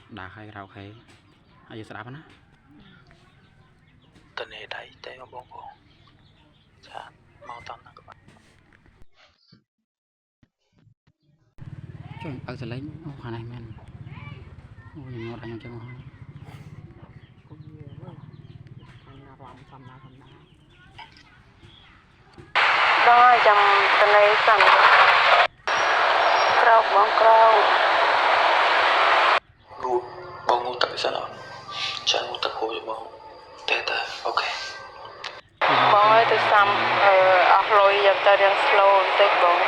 đã khai rau khai ai giờ đáp nó tình hệ đấy tế mà bông bông chả mau tắm nào các bạn cho ở sẽ lấy khả này men ôi ngọt anh cho ngon đó chăm tình này sẵn rau bông rau ngu bông ngu tập sao nào chả ngu tập hồi bông tê tê ok bông ơi tôi xăm lôi dập ta đang slow tích bông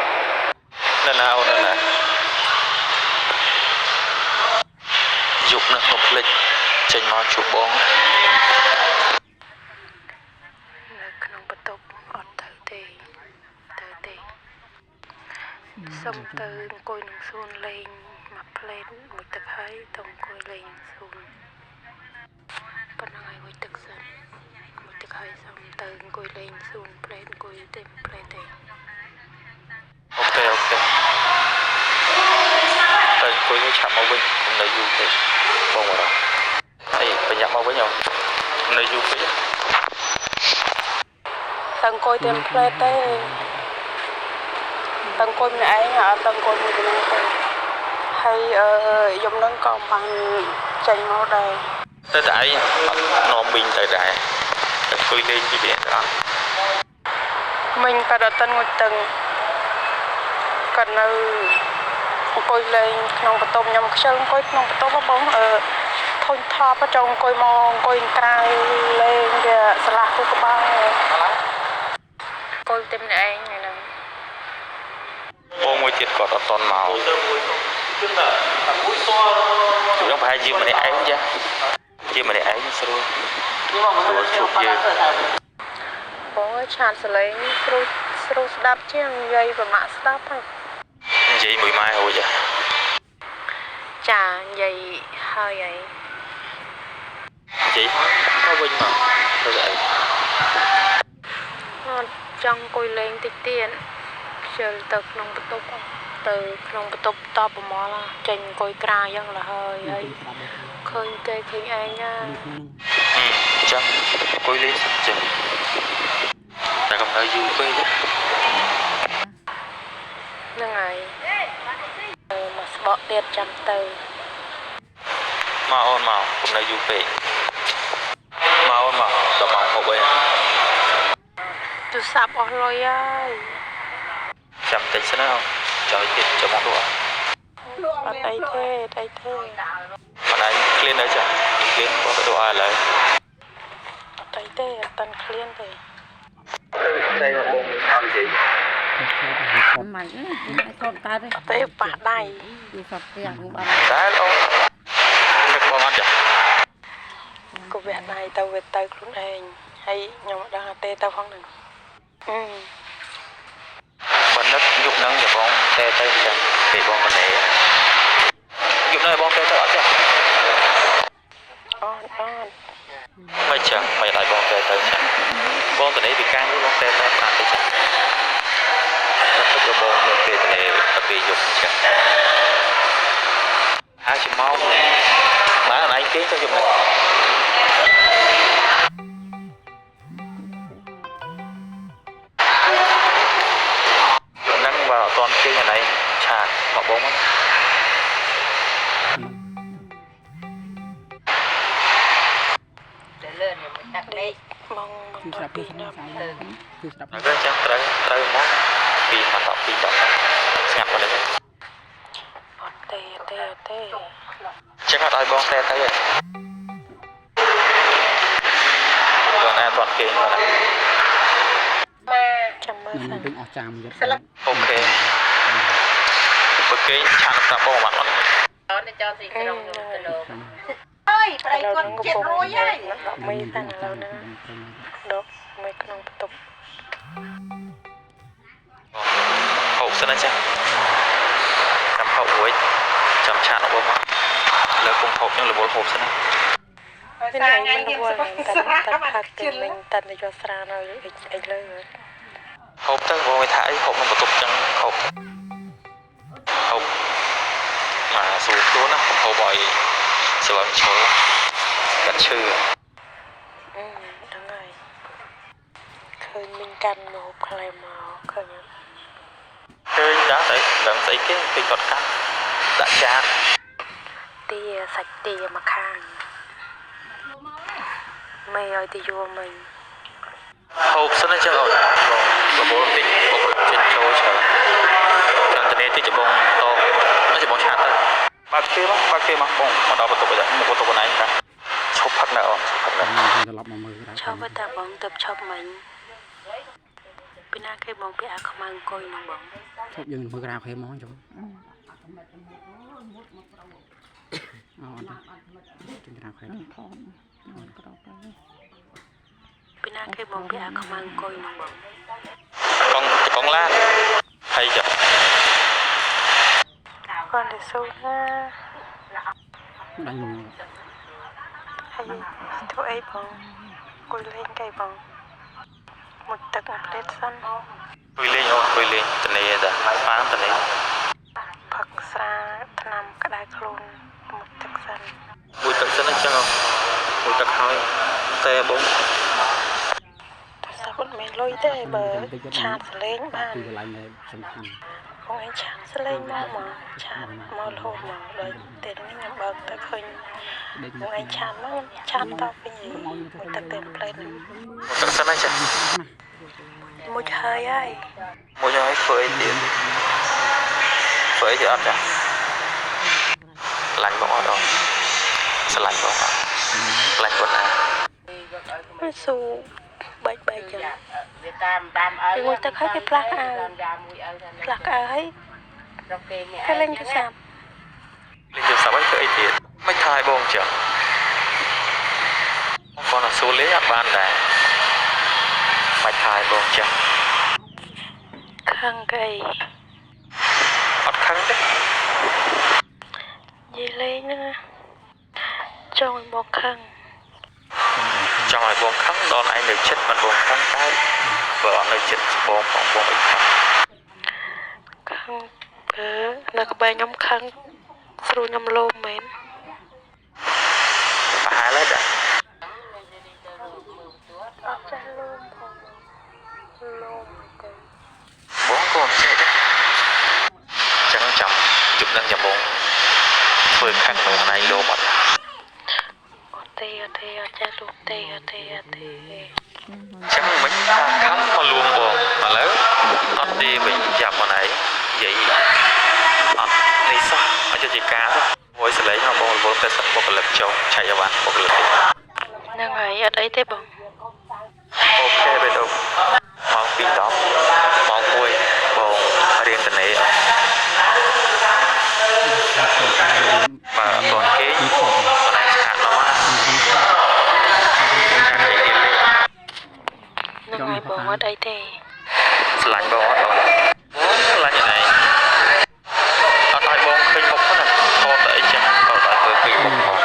nè nào dục nó ngục lịch trên màu chụp bông không bắt tục ở tới tì xong từ côi nông xuân lên mặt lên một tập hay tổng côi lên xuân còn ngày một tập dần một tập hay xong từ côi lên xuân lên côi tìm lên tì ok tên côi cái chạm màu vinh cũng đầy du thì bông vào đó ấy phải nhập màu với nhau đầy du phí tầng côi tìm lên tì tầng côi mình ấy hả tầng côi mình đang tì hay dùng nâng còn bằng chanh màu đầy tới đại nó bình tới đại côi lên như vậy đó mình phải đặt tên ngôi tầng cần côi lên nông bát tôm nhom sơn côi nông bát tôm bóng thôi thọ ở trong côi mòn côi cài lên kìa sạ khu các bạn côi tim này nè bông mới thiệt có toàn màu chủ yếu phải gì mà để ấy chứ gì mà để ấy như sao luôn chụp gì bóng chán sờ lấy sưu đáp chứ dây và mã đáp thôi gì mười mai rồi chứ chả dây hơi vậy chị có vinh mà tôi vậy trong côi lên tích tiền chờ từ nông bát tôm từ nông bát tôm to bờ mò là trên côi cài dân là hơi ấy khơi tê khinh anh nha chắc côi lên chứ ta không nói du quê chứ nên ngày mà bỏ tiền trăm từ màu cũng nói du quê màu tao màu hộp ấy tôi sắp ở rồi ơi chăm tích sẽ nào trời thiệt cho mong đùa ở đây thế mà này clean đấy chứ clean có cái đồ ai lại ở đây thế tân clean thế đây là bông ăn gì mày con ta đấy thế bả này đi phật tiền bằng đấy luôn được bông ăn chưa cô bé này tao về tao luôn anh hay nhưng mà đang tê tao không được bên đất dục nắng và bông tê tê chẳng vì bông mình để dục này bông tê tê ở chưa mày chẳng mày lại bông tê tê chẳng bông từ đấy bị căng với bông tê tê làm thế chẳng tất cả bông mình về từ này bị dục chẳng hai chỉ máu má là anh ký cho dục này nắng vào toàn kia nhà này chả họ bông á đây mong tôi bị nằm nó cái chắc tới món vì mà tạo pin đọc ngặt vào đấy tê chắc là đôi bông tê thấy rồi còn em toàn kia mà này chăm mơ mình phần cũng ở tràm vậy ok bực cái chăn nó bông mặt nó ơi phải con chết rồi ấy mấy phần lâu nữa đốt mấy con tục hộp xin anh chắc chăm hộp với chăm chăn nó bông mặt là cùng hộp nhưng là bốn hộp xin anh thế này mình buồn tận hạt từ mình tận để cho sra nào anh lên hộp tới vô thả hộp nó một tục chẳng hộp mà xuống đó nó hộp bòi ស្លងឈលកាត់ឈើ ដឹងហើយឃើញមានកាន់មកផ្លែមកឃើញ ឃើញដល់តែដឹងស្អីគេគេគាត់កាត់ដាក់ចាន ទាសាច់ទាមកខាងមេឲ្យទៅយល់មិញ ហូបសិនណាចឹងអូនបងបបោតិចបុកចេញចូលច្រើនចាំតនេះតិចបងតមកចាំបងឆាតទៅបើគេមកបងមកដល់បន្ទប់វិញមកបន្ទប់ណៃតាឈប់ផឹកណាអូនផឹកណា ត្រឡប់មកមើលដែរ ឈប់តែបងទៅឈប់មិញពីណាគេបងពីអាខ្មៅអង្គុយនឹងបង ឈប់យើងមើលក្រៅខេហ្មងចុះអូអត់ចេញក្រៅខេ ថនក្រោកទៅ ពីណាគេបងពីអាខ្មៅអង្គុយនឹងបង កងឡានហើយចា គាត់ទៅស៊ូណា ដៃញ ហើយធ្វើអីបងអង្គុយលេងគេបងមួយទឹកមួយផ្លេតសិន គួយលេងអូនគួយលេងតនេតាបានតនេ ផឹកស្រាថ្នាំក្តៅខ្លួនមួយទឹកសិន មួយទឹកសិនអញ្ចឹងមួយទឹកហើយតែបង តែសាប់មិនលុយទេបើឆាតសលេងបាន ពីកន្លែងនេះសំខាន់ បងឯងឆាតសលេងមកឆាតមករហូតមកដល់ពេលនេះខ្ញុំបើកទៅឃើញបងឯងឆាតមកឆាតតវិញមួយទឹកទៅផ្លេតហ្នឹង មួយទឹកសិនអញ្ចឹង មួយហើយហើយ មួយហើយធ្វើអីទៀតធ្វើអីទៀតអត់ចាឡាញ់បងអត់អូនស្រឡាញ់បងអត់ខ្លាញ់បងណា ស៊ូបែកចឹង វាតាមឪ មួយទឹកហើយគេផ្លាស់អាវ យ៉ាមួយឪថា ផ្លាស់អាវហើយ រកគេនេះ គេលេងទូរស័ព្ទ លេងទូរស័ព្ទឲ្យធ្វើអីទៀតមិនថាឲ្យបងចឹងបងគាត់ទៅសួរលេងអត់បានដែរមិនថាឲ្យបងចឹង ខឹងគេ អត់ខឹងទេ និយាយលេងហ្នឹងចង់ឲ្យបងខឹង ចង់ឲ្យបងខឹងដល់ឯងនៅចិត្តមិនបងខឹងតែបើអត់នៅចិត្តបងអីខឹង ខឹងបើនៅក្បែរខ្ញុំខឹងស្រួលខ្ញុំលោមមែន ប្រហែលហើយដែរ អត់ចាស់លោមផងលោមទៅ បងក៏មិនចេះដែរចឹងចាំជប់នឹងចាំបងធ្វើខឹងនៅណៃលោមអត់ អត់ទេអត់ចាស់លោមទេអត់ទេ ចឹងមិនថាខំមកលួងបងឥឡូវអត់ទេវិញចាប់មកណៃនិយាយអត់នេះសោះអត់ជាការទេមួយសលេងបងរវល់តែសបុគ្គលិកចុះឆៃអវ៉ាន់បុគ្គលិក ហ្នឹងហើយអត់អីទេបង អូខេបេដងម៉ោង 2:10 ម៉ោង 1 បងរៀនតនេបាទបងគេបងឯងខាត់មក ហ្នឹងហើយបងអត់អីទេ ស្រឡាញ់បងអត់បងស្រឡាញ់យ៉ាងណាអត់ឲ្យបងឃើញមុខហ្នឹងថតតែអីចឹងអត់ឲ្យឃើញមុខផង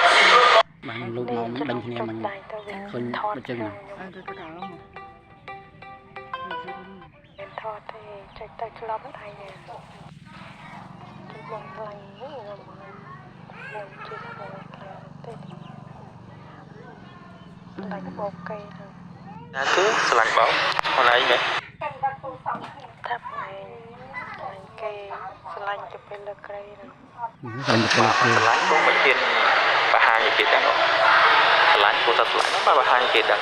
បានលោកមកដេញគ្នាមិញ ឃើញថតចឹង អើទៅក្រោម មិនថតទេចុចទៅឆ្លប់ដៃនេះជួយបងខ្លាំងខ្ញុំជិះទៅទេឡាញ់បោកគេហ្នឹង ណាគឺស្រឡាញ់បងអត់អីទេ ថាឯងឡាញ់គេស្រឡាញ់ទៅពេលលើក្រៃហ្នឹង សំទៅ ស្រឡាញ់បងមិនហ៊ានបង្ហាញឲ្យគេដឹងស្រឡាញ់គួរតែស្រឡាញ់មកបង្ហាញឲ្យគេដឹង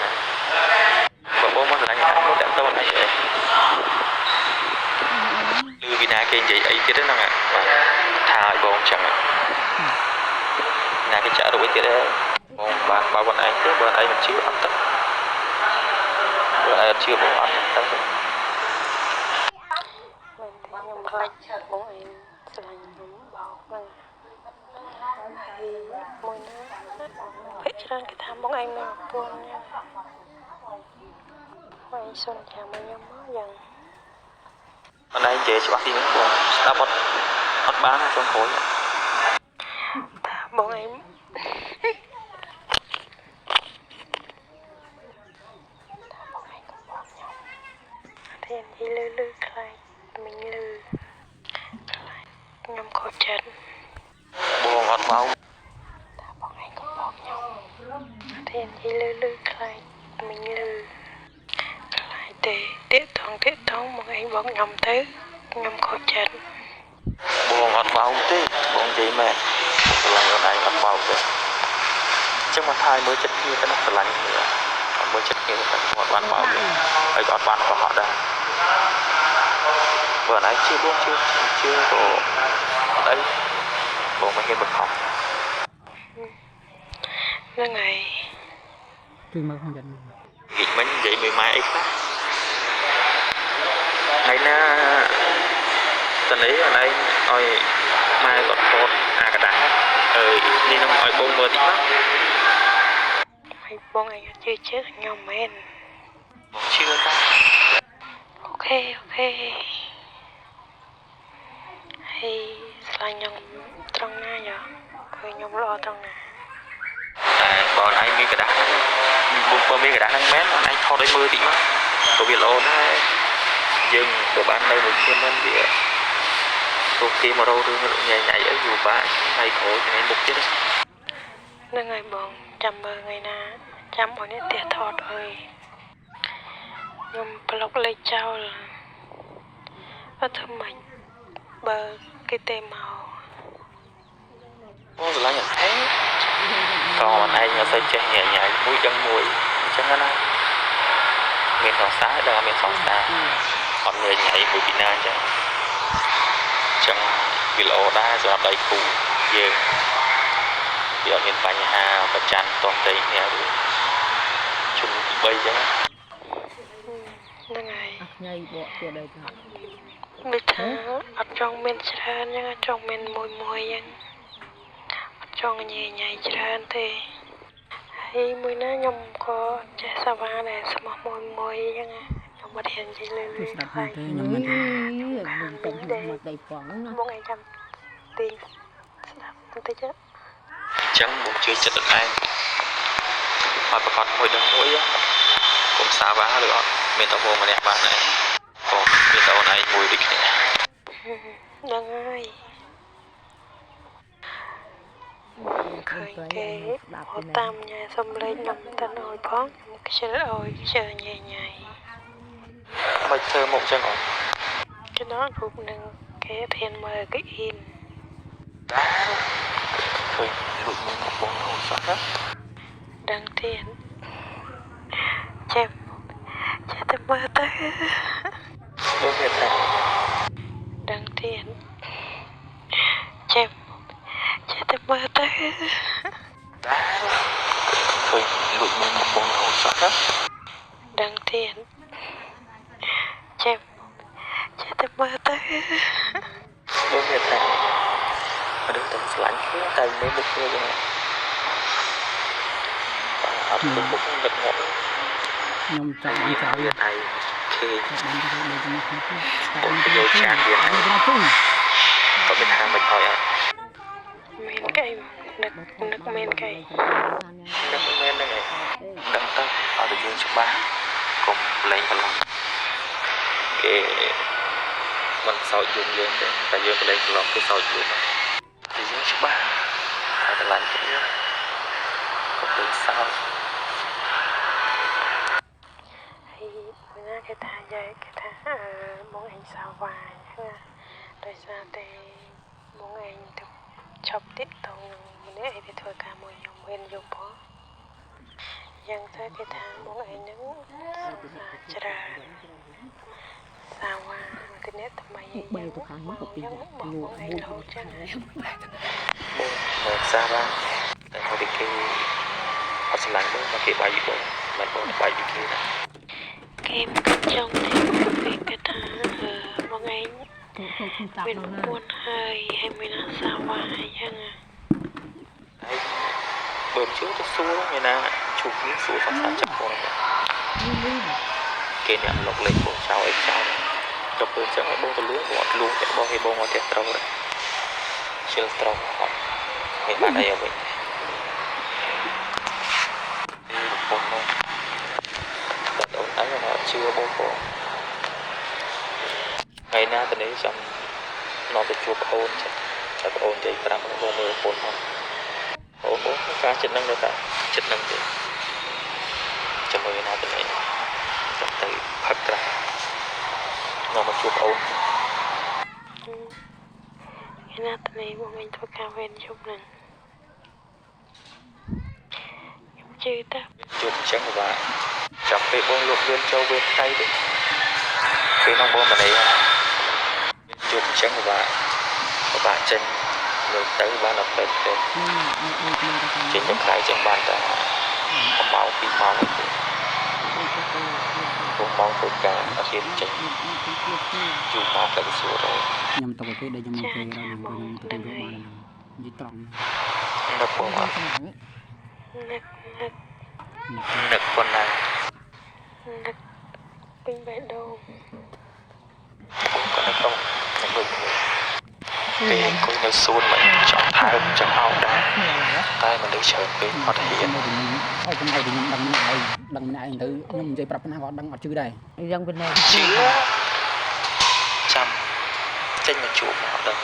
បើបងមកស្រឡាញ់គេមកដាក់ទៅអីលឺពីណាគេនិយាយអីទៀតហ្នឹងថាឲ្យបងចឹងណាគេចាក់រួចទៀតបងបានបើបងឯងទៅបើឯងមិនជឿអត់ទៅបើឯងជឿបងអត់ទៅ មែនទេខ្ញុំខ្លាចបងឯងស្រឡាញ់ខ្ញុំបោកហ្នឹងហើយមួយណាភាគច្រើនគេថាបងឯងមានប្រពន្ធហ្នឹងហើយសុនចាំមកខ្ញុំមកយ៉ាង anh ấy vềច្បាស់ទីនេះបងស្ដាប់អត់បានចុងក្រោយ ថាបងឯងរៀននិយាយលឺខ្លាចមិញលឺខ្លាចខ្ញុំខកចិត្ត បងអត់បោក ថាបងឯង hiện gì lư lư lại mình lư lại để thong một anh bọn ngầm tới ngầm khó chắn buông ọt bao tí buông gì mẹ lạnh ở đây ọt bao kìa chứ mà thay mới chất kia cái nó lạnh nữa còn mới chất kia cái ọt bán bao kìa ấy ọt bán của họ đây vừa nãy chưa buông chưa có đấy buông mấy cái bực học nó ngày Tuy mà không dành nghịch mình vậy mười mai ít đó ngày na tình ý ở đây ôi mai còn phốt cái đá đi nó mọi bông vừa tí đó mày bọn anh chưa chết nhau men chưa ta ok hay là nhung trong na giờ rồi nhung lo trong nè còn anh mi cái đá bông mi cái đá năng mét anh thò đấy mưa tí mà có việc lộn đấy dừng của bạn đây một thiên nhân địa thuộc khi mà đâu đưa nhảy ở dù bạn hay khổ cho nên một chết nó ngày bọn chăm bờ ngày na chăm bọn này tiệt thọt rồi nhung block lấy trao là ở thơm mình bờ cái tê màu có là nhận thấy còn anh ở đây chơi nhảy mũi chân mũi chân nó miền sóng xá đó miền sóng xá còn người nhảy mũi Việt Nam chứ chân bị lỗ đá rồi đây cụ về giờ miền Tây Hà và Trần toàn tây nhà chung bay chứ nó ngày nhây bộ kia đây cả bây giờ ở trong miền Sơn nhưng ở trong miền mùi nhưng ở trong nhảy Sơn thì hay mới nói nhung có trẻ sa va này sao mà mùi nhưng nhung bật hiện gì lư lư Thế nhưng mà mình chẳng một đầy phỏng nó bọn anh chăm tiền tôi thấy chứ chẳng một chưa chất được anh mà còn mỗi đứa mũi cũng xa vá được mình tao vô mà đẹp bạn này còn mình tao này mùi địch đang ơi khởi kế họ tam nhà xong lên nằm tên ôi phón chờ nhảy mày thơ mộng chẳng ổn cái đó cũng đừng cái thiên mờ cái in đá thôi lụi mình một bóng hồn soát hết đăng thiên chém tôi mơ tới đối với này đăng thiên chém tôi mơ tới đá thôi lụi mình một bóng hồn soát hết đăng thiên chém tôi mơ tới đối với này mà được tầm lạnh kia tay mấy bức kia rồi và ập bức gật ngọt nhung chọn ăn cháo điện này khi cũng vô trang điện này có bên hàng mình hỏi men cây nước men cây nước men đây này đâm tâm ở được dương số 3 cùng lên và lòng cái mình soi dùng dương đây tại dương lên và lòng cái soi dùng thì dương số 3 ở cái lạnh cái nữa không được sao hay bữa cái thà vậy cái thà bọn anh sao vài rồi sao thì bọn anh được chọc tiếp tục mình ấy thì thôi cả mùi dùng bên dùng bó dân tới cái thà bọn anh đứng chả sao qua cái nét tụi mày bay tôi kháng mất một tí bọn anh lâu chắc một sao ra tại hồi cái họ sẽ làm mà cái bài gì bộ mình bộ bài gì kia kem trong thì vì cái thà bọn anh mình buồn hơi hay mình ăn sao vài dân đấy bơm trước cho xuống người na chụp những số sẵn sàng chấp con cái nhận lọc lệnh của sao ấy sao cho bơm chẳng phải bông từ lưới ngọt luôn để bông hay bông ngọt đẹp trâu đấy chưa trâu ngọt hiện bạn đây ở mình đi một con thôi đợt ổn ấy là nó chưa bông cổ ngày na từ đấy xong nó phải chụp ôn chắc ôn chạy 5 bông mưa ôn không ôn cá chất năng được cả chất năng thì ចាំមើលណាទៅនេះចាំទៅផឹកត្រាមកជួបអូន គេណាត់នេះបងវិញធ្វើការវេនជប់នឹងខ្ញុំជឿតា ជួបអញ្ចឹងពិបាកចាំពេលបងលក់លឿនចូលវេនថ្ងៃទេពេលនោះបងម្នាក់ជួបអញ្ចឹងពិបាកចេញលើទៅបានដល់ពេកទេចេញទៅក្រៅចឹងបានតែ1 ម៉ោង 2 ម៉ោងទេ ผมมองตัวการอาชีพเจ๋งอยู่มาแต่ก็สวยเลย ញ៉ាំទៅគេដែលខ្ញុំមកគេដល់ខ្ញុំទៅរកបាននិយាយត្រង់ นักผมอ่ะ នឹក นักคนนั้น នឹកពេញបេះដូង ผมก็นักต้องนักบึกពេលคุยនៅសួនមិនចង់ថើបចង់អោបដែរតែមិនដឹងច្រើនពេកអត់ហ៊ាន អូខ្ញុំឲ្យខ្ញុំដឹងម្នាក់ឯងទៅខ្ញុំនិយាយប្រាប់ណាក៏ដឹងអត់ជឿដែរ ยังเป็นแนว ជឿចាំចេញមកជួបមកដឹង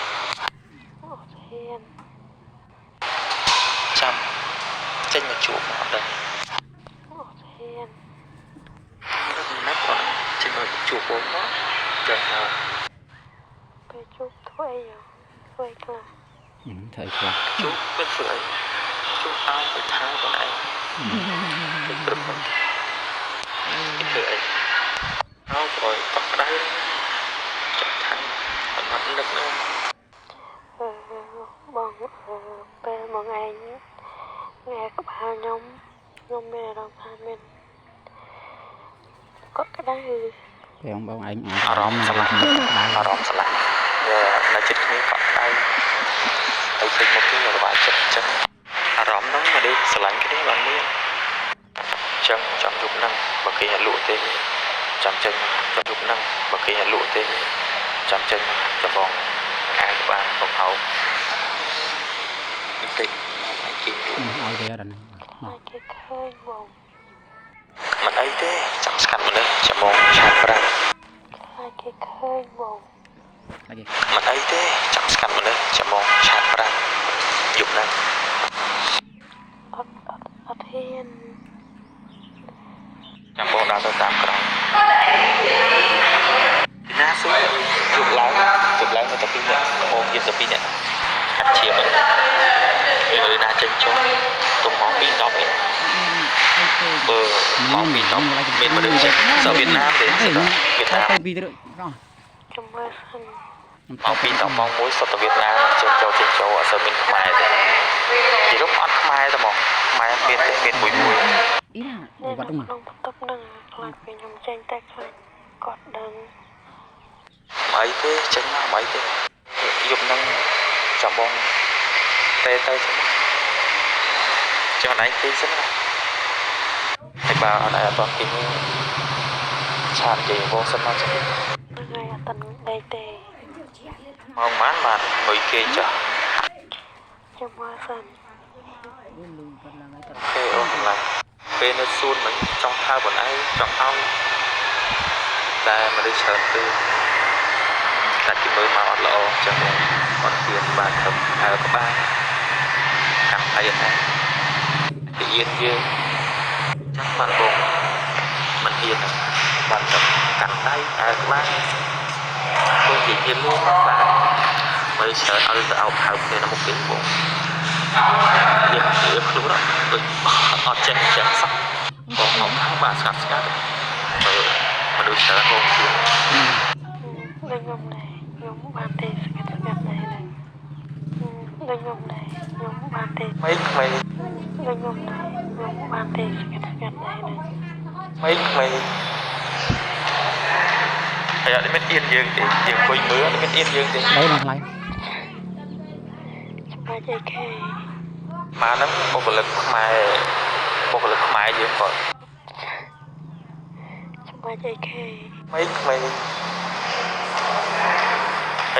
អត់ហ៊ាន ចាំចេញមកជួបមកដឹង អត់ហ៊ាន ណាស់គាត់ចេញមកជួបបងមកចឹងហើយ ពេលជប់ធ្វើអីធ្វើអីខ្លះ ធ្វើអីខ្លះ ជួបមិនធ្វើអីជួបឲ្យទៅថាខ្លួនឯងទៅព្រឹកមិនធ្វើអីអោប្រយបកដៃចាប់ថាអត់នឹកណា បងពេលបងឯងngheក្បាលខ្ញុំមានអារម្មណ៍ថាមានគាត់ក្តៅ ពេលបងឯង អារម្មណ៍ស្លាប់អារម្មណ៍ស្លាប់នៅចិត្តគ្នាកក់ដៃហើយពេញមកគ្នារបាយចិត្តអារម្មណ៍ហ្នឹងមកដេកស្រឡាញ់គ្នាបានមានចឹងចាំយប់ហ្នឹងបើគេលក់ទេចាំចេញចាំយប់ហ្នឹងបើគេលក់ទេចាំចេញចាំបងអាយបានបងហៅបន្តិចឲ្យគេលក់ ឲ្យគេដល់ហ្នឹង ឲ្យគេឃើញបង មិនអីទេចាំស្កាត់មនុស្សចាំមកឆាតប្រាំ ឲ្យគេឃើញបង ឲ្យគេ មិនអីទេចាំស្កាត់មនុស្សចាំមកឆាតប្រាំយប់ហ្នឹង អត់ហ៊ាន ចាំបងដើរទៅតាមក្រោយណាសួរជប់ឡើងនៅតែពីរនាក់បងទៀតទៅពីរនាក់កាត់ឈៀបពេលលើណាចេញចុះទុំមកពី10នេះបើមកពី10មានមនុស្សចេញសវៀតណាមទេវៀតណាម ទៅពីទៅអស់ ចាំមើលសិន មកពី10ម៉ោង1សុទ្ធតែវៀតណាមចេញចូលអត់សូវមានខ្មែរទេនិយាយអត់ខ្មែរទេមកខ្មែរមានទេមានមួយ ý là នៅក្នុងបន្ទប់ហ្នឹងខ្លាចពេលខ្ញុំចេញតែខ្លាចគាត់ដឹង អីទេចេញមកអីទេយប់ហ្នឹងចាំបងទៅចាំណៃគេសិនណាតែបើអត់ឲ្យអត់ពីឆាតនិយាយបងសិនមកចាំ ថ្ងៃអត់តដេកទេ មកម៉ានបាទងុយគេចាស់ ចាំមើលសិន lùi còn là ngay គេអូនឡាពេលនៅសួនមិនចង់ថើបងឯងចង់ឲ្យតែមិនได้ច្រើនទេតែគេមើលមកអត់ល្អចឹងអត់ទៀតបាទទៅហើក្បាលកាត់អីហ្នឹងពីអៀនយើងចាំបានបងមិនហ៊ានបានទៅកាត់ដៃហើក្បាលបងនិយាយលួងបាទមើលច្រើនឲ្យទៅអោបហៅគ្នានៅមុខគេបងនិយាយខ្លួនដូចអត់ចេះសោះបងអោបហៅបាទស្កាត់មើលមនុស្សច្រើនបងទៀត ដូចខ្ញុំដែរខ្ញុំបានទេស្កាត់ដែរដូចខ្ញុំដែរខ្ញុំបានទេ mấy ដូចខ្ញុំដែរខ្ញុំបានទេស្កាត់ដែរ mấy bây giờ đi biết yên dương thì dương quỳ mưa đi biết yên dương thì đấy là lại ច្បាច់អីគេ mà nó một cái lực mai dương còn ច្បាច់អីគេ mấy bây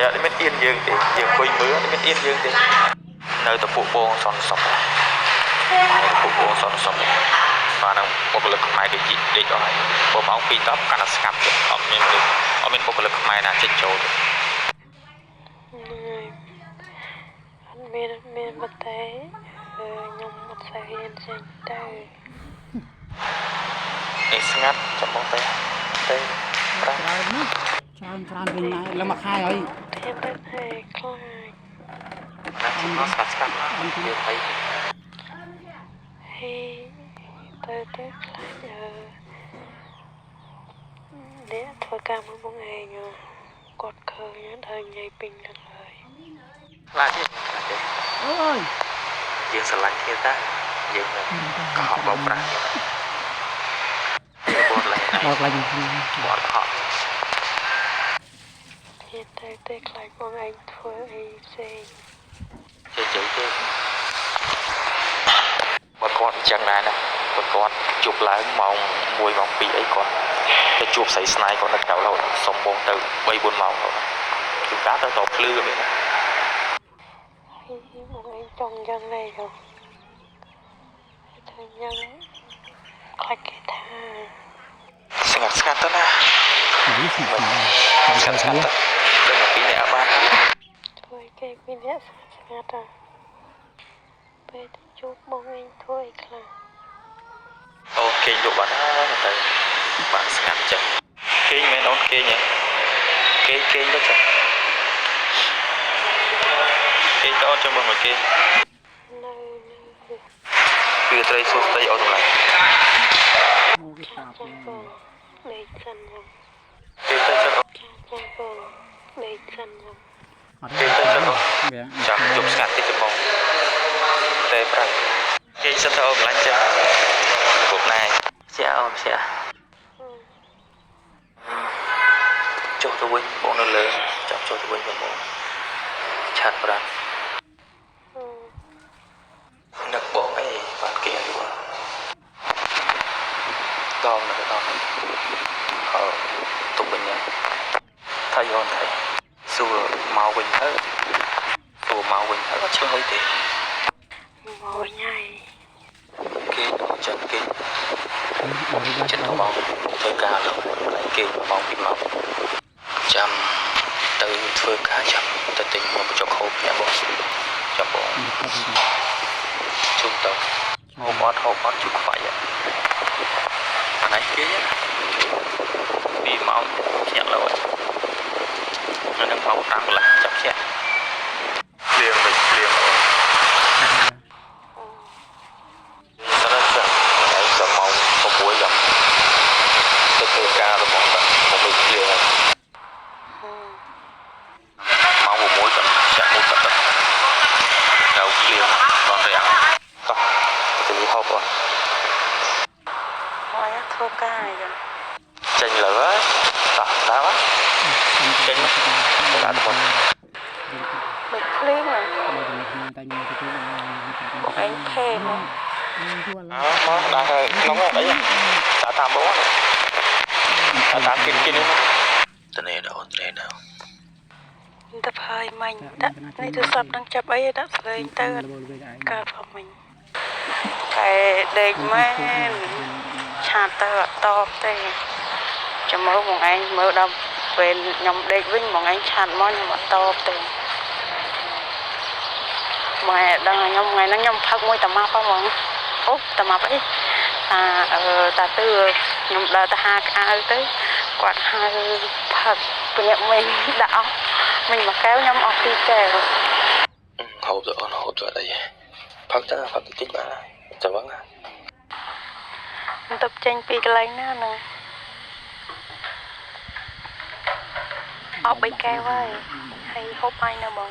giờ đi biết yên dương thì dương quỳ mưa đi biết yên dương thì nơi tập phụ buông son sọc phụ buông son sọc và nó một cái lực mai để chị để cho bộ máu pin tóc cả nó sập được ở bên một cái lực mai là trên chỗ អត់មានបតែខ្ញុំអត់សូវហ៊ានចេញទៅ នេះស្ងាត់ចាំបងទេប្រាំ ច្រើនណាស់ច្រើនវិញណាលើមួយខែហើយ ធានទៅតែខ្លាច ណាស់មកស្កាត់យើងទៅ ហេទៅខ្លាចអ្នកធ្វើការមួយបងឯងគាត់ឃើញដល់ញ៉ៃពេញទាំងហើយ ខ្លាចទេ អូយ យើងស្រឡាញ់គ្នាតាយើងកុហកបោកប្រាស់យើងបត់ឡើង អត់ឡើង បត់កុហក ធានទៅខ្លាចបងឯងធ្វើអីផ្សេង ជឿទេបើគាត់អញ្ចឹងដែរណាបើគាត់ជប់ឡើងម៉ោង1ម៉ោង2អីគាត់ទៅជួបស្រីស្នេហ៍គាត់នៅក្រៅឡូវសុំបងទៅ3 4ម៉ោងទៅគឺការទៅតភ្លឺមាន បងឯងចង់យ៉ាងណាទៅយ៉ាងខ្លាចគេថា ស្ងាត់ទៅណា នេះស្ងាត់ ស្ងាត់ទៅដល់ពីនេះអាបាន ជួយគេពីអ្នកស្ងាត់ពេលទៅជួបបងឯងធ្វើអីខ្លះ អូគេយកបាត់ទៅបានស្ងាត់ចឹងគេមិនអូនគេញ៉េគេទៅចឹងគេទៅអូនចាំបងមកគេ នៅ គឺត្រីសុស្ដីអូនម្ល៉េះ មកគេតាប់ ចាំបងដេកសិនខ្ញុំ គេទៅចឹង ចាំបងដេកសិនខ្ញុំ អត់ គេទៅចឹងចាំជប់ស្ងាត់តិចចាំបងតែប្រាប់គេសិតទៅអូនម្ល៉េះចឹងពុកណែជាអូនជាចុះទៅវិញបងនៅលើចាំចុះទៅវិញបងឆាត់ប្រាំនឹកបងអីបានគេយល់តោនៅតោទុកវិញថាយន់ថៃសួរមកវិញទៅសួរមកវិញទៅអត់ឆ្លើយទេ មកវិញហើយ គេចឹងគេចិត្តមកធ្វើការលើគេមកពីមកចាំទៅធ្វើការចាំទៅទិញមកបញ្ចុកហូបញ៉ាំបងចាំបងជុំទៅហូបអត់ជុំខ្វាយអានេះគេពីមកញាក់លើអានឹងមក5កន្លះចាប់ជាភ្លៀងមិនភ្លៀងតែដល់ចាំមក6ចាំទៅធ្វើការរបស់តាមកមិនភ្លៀងមក6ចាំចាក់មុខទៅដល់ភ្លៀងដល់រាំងតោះទៅហូបអត់ ហើយធ្វើការអីចឹង ចេញលើហើយតោះដល់ចេញដល់ទៅ មិនភ្លេងហ៎ តែញ៉ាំទៅជួយ បងឯងខេមក មកដល់ហើយក្នុងអីតាតាមបងតាតាមគិតនេះតនេះដល់តនេះដល់ ទៅផាយមាញ់ដាក់នេះទូរស័ព្ទនឹងចាប់អីដាក់ស្លេងទៅកើតផងមិញតែដេកមែនឆាតទៅអត់តបទេចាំមើលបងឯងមើលដល់ពេលខ្ញុំដេកវិញបងឯងឆាតមកខ្ញុំអត់តបទេម៉ែដឹងខ្ញុំថ្ងៃហ្នឹងខ្ញុំផឹកមួយតាម៉ាប់ផងអូតាម៉ាប់អីតាទឿខ្ញុំដើរទៅហាក្អៅទៅគាត់ហៅផឹកព្រាកមិញដាក់អស់មិញមួយកែវខ្ញុំអស់2កែវ ហូបទៅអូនហូបទៅអីផឹកទៅផឹកតិចបានចាំបងបន្ទប់ចេញពីកន្លែងណាហ្នឹងអស់3កែវហើយហូបហើយនៅបង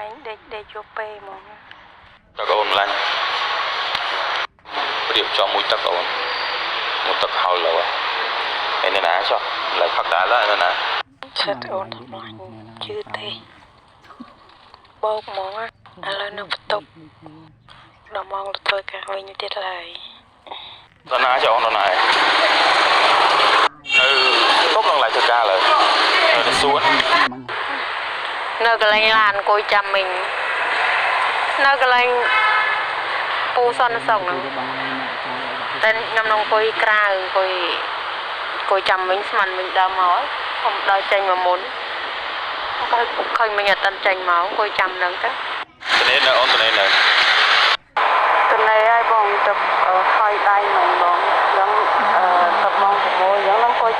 ឯងដេកយកពេលហ្មង តើអូនម្លាញ់ប្រៀបចំមួយទឹកអូនមួយទឹកហៅលើហើយនេះណាចុះឡើយផឹកដែរឡើយណា ឈិតអូនថ្លាញ់ជឿទេបោកហ្មងឥឡូវនៅបន្ទប់ដល់ម៉ោងទៅធ្វើការវិញទៀតឡើយ ដល់ណាចុះអូនដល់ណានៅគ្រប់នឹងឡើយធ្វើការឡើយនៅសួន នៅកន្លែងឡានអង្គុយចាំមិញនៅកន្លែងពូសន្នសុខហ្នឹងតែខ្ញុំនឹងអង្គុយក្រៅអង្គុយចាំមិញស្មានមិញដើមមកខ្ញុំដល់ចេញមកមុនគាត់ឃើញមិញអត់ចេញមកអង្គុយចាំហ្នឹងទៅ នេះនៅអូនទៅនេះនៅ ទៅនេះហើយបងទៅហើយដៃមិញបង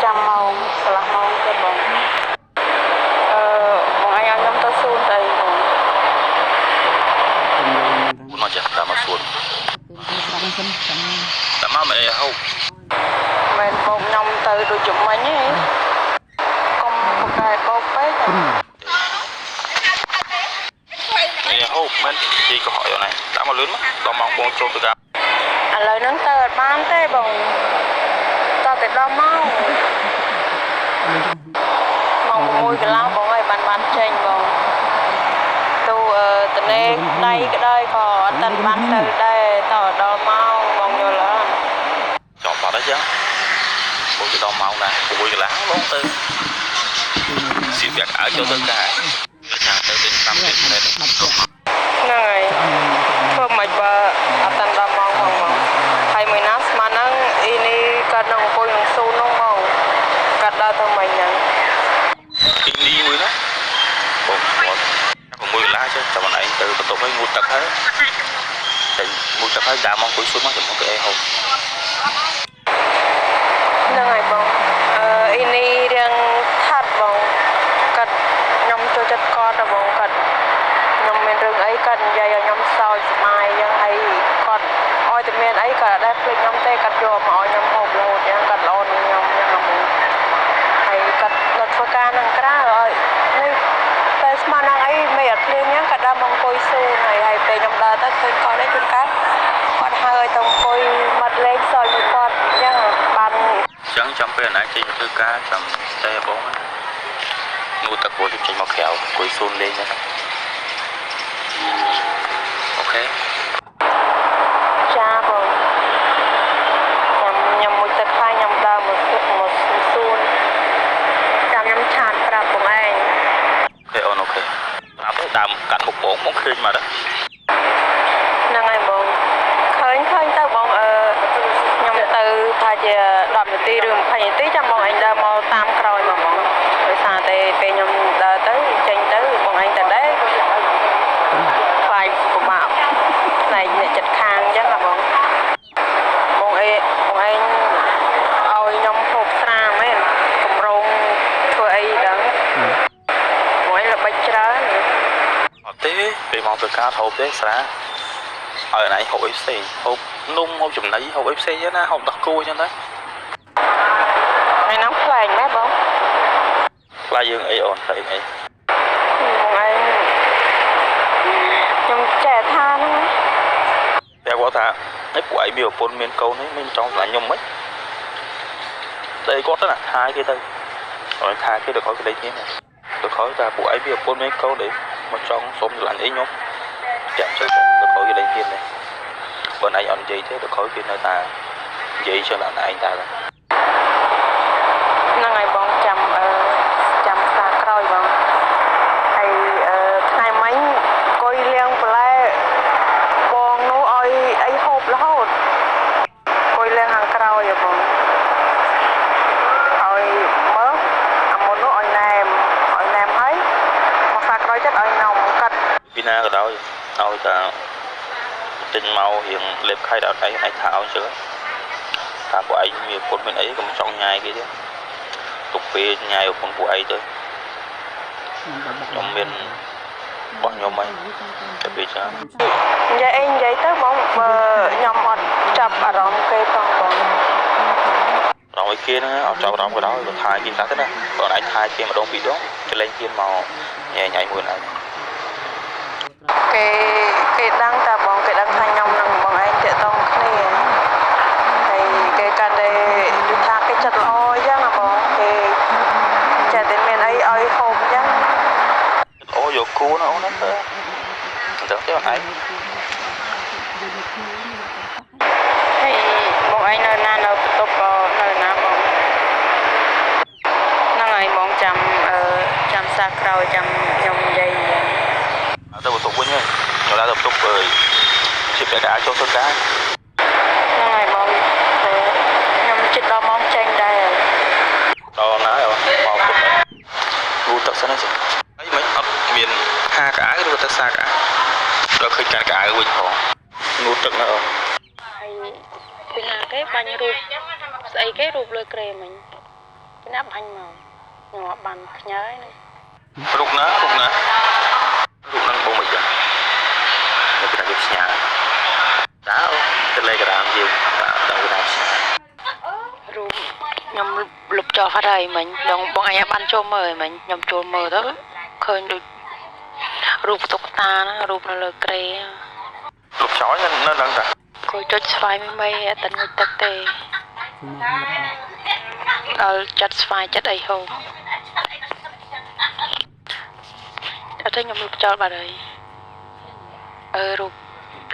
ចាំម៉ោងកន្លះម៉ោងទៅបងបងអញឲ្យខ្ញុំទៅសួនទៅបង មកចាតាមមកសួន Bên sân sân តាមមកមិនអីហូប មិនបងខ្ញុំទៅដូចជំនាញហ៎កុំបកកែបោកពេក អីហូបមិនជីកុហកយ៉ាងណាតាមមកលឿនមកដល់ម៉ោងបងចូលទៅការ ឥឡូវហ្នឹងទៅអត់បានទេបងតតែដល់ម៉ោងម៉ោង6កន្លះបងហើយបានចេញបងទូតនេដៃក្តៅក៏អត់តាន់បានទៅដែរតដល់ម៉ោងបងយល់អត់ ចប់បាត់ហើយចឹងបងទៅដល់ម៉ោងណា6កន្លះបងទៅស៊ីវាក់ឲ្យចូលទៅការចាំទៅទិញ5ទៀតទៅ ហ្នឹងហើយធ្វើមិនបើអត់តាន់ដល់ម៉ោងផងបងហើយមួយណាស្មានហ្នឹងអ៊ីនេះគាត់នឹងអង្គុយនឹងស៊ូនហ្នឹងបងគាត់ដល់ទៅមិញហ្នឹង ទីនេះមួយណាបងគាត់6កន្លះចឹងចាំឯងទៅបន្ទប់ឲ្យងូតទឹកហើយតែងូតទឹកហើយដើរមកអង្គុយសួនមកចាំមកគេអីហូប ហ្នឹងហើយបងអ៊ីនេះរៀងថាត់បងគាត់ខ្ញុំចូលចិត្តគាត់តែបងគាត់ខ្ញុំមានរឿងអីគាត់និយាយឲ្យខ្ញុំសើចស្មាយយ៉ាងហើយគាត់ឲ្យតែមានអីគាត់អត់ដែលភ្លេចខ្ញុំទេគាត់យកមកឲ្យខ្ញុំហូបរហូតយ៉ាងគាត់ល្អនឹងខ្ញុំយ៉ាងណាបងហើយគាត់នៅធ្វើការនឹងក្រៅឲ្យនេះតែស្មានហ្នឹងអីមិនអត់ភ្លេចយ៉ាងគាត់ដើរមកអង្គុយស៊ូហើយពេលខ្ញុំដើរទៅឃើញគាត់នេះជួនកាលគាត់ហៅឲ្យទៅអង្គុយមាត់លេងសើចមួយគាត់យ៉ាងបាន ចឹងចាំពេលណាចេញទៅធ្វើការចាំតែបងងូតទឹកពោះចេញមកក្រៅអង្គុយសួនលេងហ្នឹងអូខេ ចាបងខ្ញុំមួយទឹកខ្លាញ់ខ្ញុំដើរមកសួនចាំខ្ញុំឆាតប្រាប់បងឯង អូខេអូនអូខេប្រាប់ទៅដើមកាត់មុខបងមកឃើញមកដល់ ហ្នឹងហើយបងឃើញទៅបងខ្ញុំទៅថាជា10នាទីឬ20នាទីចាំបងឯងដើរមកតាមក្រោយមកបងដោយសារតែពេលខ្ញុំដើរទៅចេញទៅបងឯងទៅដែរខ្លាចពិបាកផ្នែកអ្នកចិត្តខាងអញ្ចឹងហ៎បងបងឯងឲ្យខ្ញុំហូបស្រាមែនកម្រងធ្វើអីដឹងបងឯងល្បិចច្រើន អត់ទេពេលមកធ្វើការហូបទេស្រាឲ្យណៃហូបអីផ្សេងហូបនំហូបចំណីហូបអីផ្សេងហ្នឹងណាហូបដោះគោអញ្ចឹងទៅ ថ្ងៃហ្នឹងខ្លែងមែនបង ខ្លាចយើងអីអូនខ្លាចអី បងឯងខ្ញុំចេះថាហ្នឹង តែគាត់ថាឯពួកឯងមានប្រពន្ធមានកូននេះមិនចង់ស្លាញ់ខ្ញុំមិនតែគាត់ទៅណាថាគេទៅឲ្យថាគេទៅខ້ອຍក្តីគ្នាទៅខ້ອຍថាពួកឯងមានប្រពន្ធមានកូននេះមកចង់សុំស្លាញ់អីខ្ញុំចាំទៅទៅខ້ອຍក្តីគ្នានេះបើឯងអត់និយាយទេទៅខ້ອຍគេនៅតានិយាយចឹងដល់ឯងតា ហ្នឹងហើយបងចាំសារក្រោយបងហើយថ្ងៃមិញអង្គុយលៀងបន្លែបងនោះឲ្យអីហូបរហូតអង្គុយលៀងខាងក្រោយហ៎បងឲ្យមើលអាមុននោះឲ្យណែមហើយមកសារក្រោយចិត្តឲ្យខ្ញុំកាត់ ពីណាក៏ដោយឲ្យតាទិញមករៀងលេបខៃដល់ឯងថាឲ្យជឿថាពួកឯងមានប្រពន្ធមានអីក៏មិនចង់ញ៉ាយគេទេទុកពេលញ៉ាយប្រពន្ធពួកឯងទៅខ្ញុំមានរបស់ខ្ញុំហ្នឹងតែពេលចា និយាយទៅបងបើខ្ញុំអត់ចាប់អារម្មណ៍គេផងបង រងឲ្យគេហ្នឹងអត់ចាប់អារម្មណ៍ក៏ដោយបើថាគេថាទៅណាបើឯងថាគេម្ដងពីរដងគេលេងគេមកញ៉ៃមួយឯង គេដឹងតែបងគេដឹងថាខ្ញុំនឹងបងឯងតាក់ទងគ្នាហើយគេកាន់តែនិយាយថាគេចិត្តល្អអញ្ចឹងណាបងគេចេះតែមានអីឲ្យហូបអញ្ចឹង អូយកគូណាអូនហ្នឹងទៅអញ្ចឹងទេអូនឯង ហើយបងឯងនៅណានៅបន្ទប់ក៏នៅណាបងហ្នឹងហើយបងចាំសារក្រោយចាំខ្ញុំនិយាយ ទៅបន្ទប់វិញហើយខ្ញុំឡើងទៅបន្ទប់ជាពាក់ការចូលធ្វើការ ហ្នឹងហើយបងខ្ញុំជិតដល់ម៉ោងចេញដែរ ដល់ណាអូនមកពុកគូទឹកសិនហ្នឹងអីមិនអត់មានហាកៅអៅឬទៅសាកៅដល់ឃើញការកៅអៅវិញផងងូតទឹកណាអូន ហើយពីណាគេបាញ់រូបស្អីគេរូបលើក្រែមិញ ណាប់បាញ់មកងាប់បានខ្ញើនេះ រូបណារូបហ្នឹងបងមិនចឹងតែគេថាគេផ្ញើតើ Telegram យើងតើគេថាផ្ញើ រូបខ្ញុំលុបចោលហើយមិញដងបងអញបានចូលមើលមិញខ្ញុំចូលមើលទៅឃើញដូចរូបតុក្កតាណារូបនៅលើក្រេ លុបចោលនៅហ្នឹងតា គួយចុចស្វ័យមិនអត់តែងុយទឹកទេដល់ចាត់ស្វ័យចិត្តអីហូបអត់ទេខ្ញុំលុបចោលបាត់ហើយរូប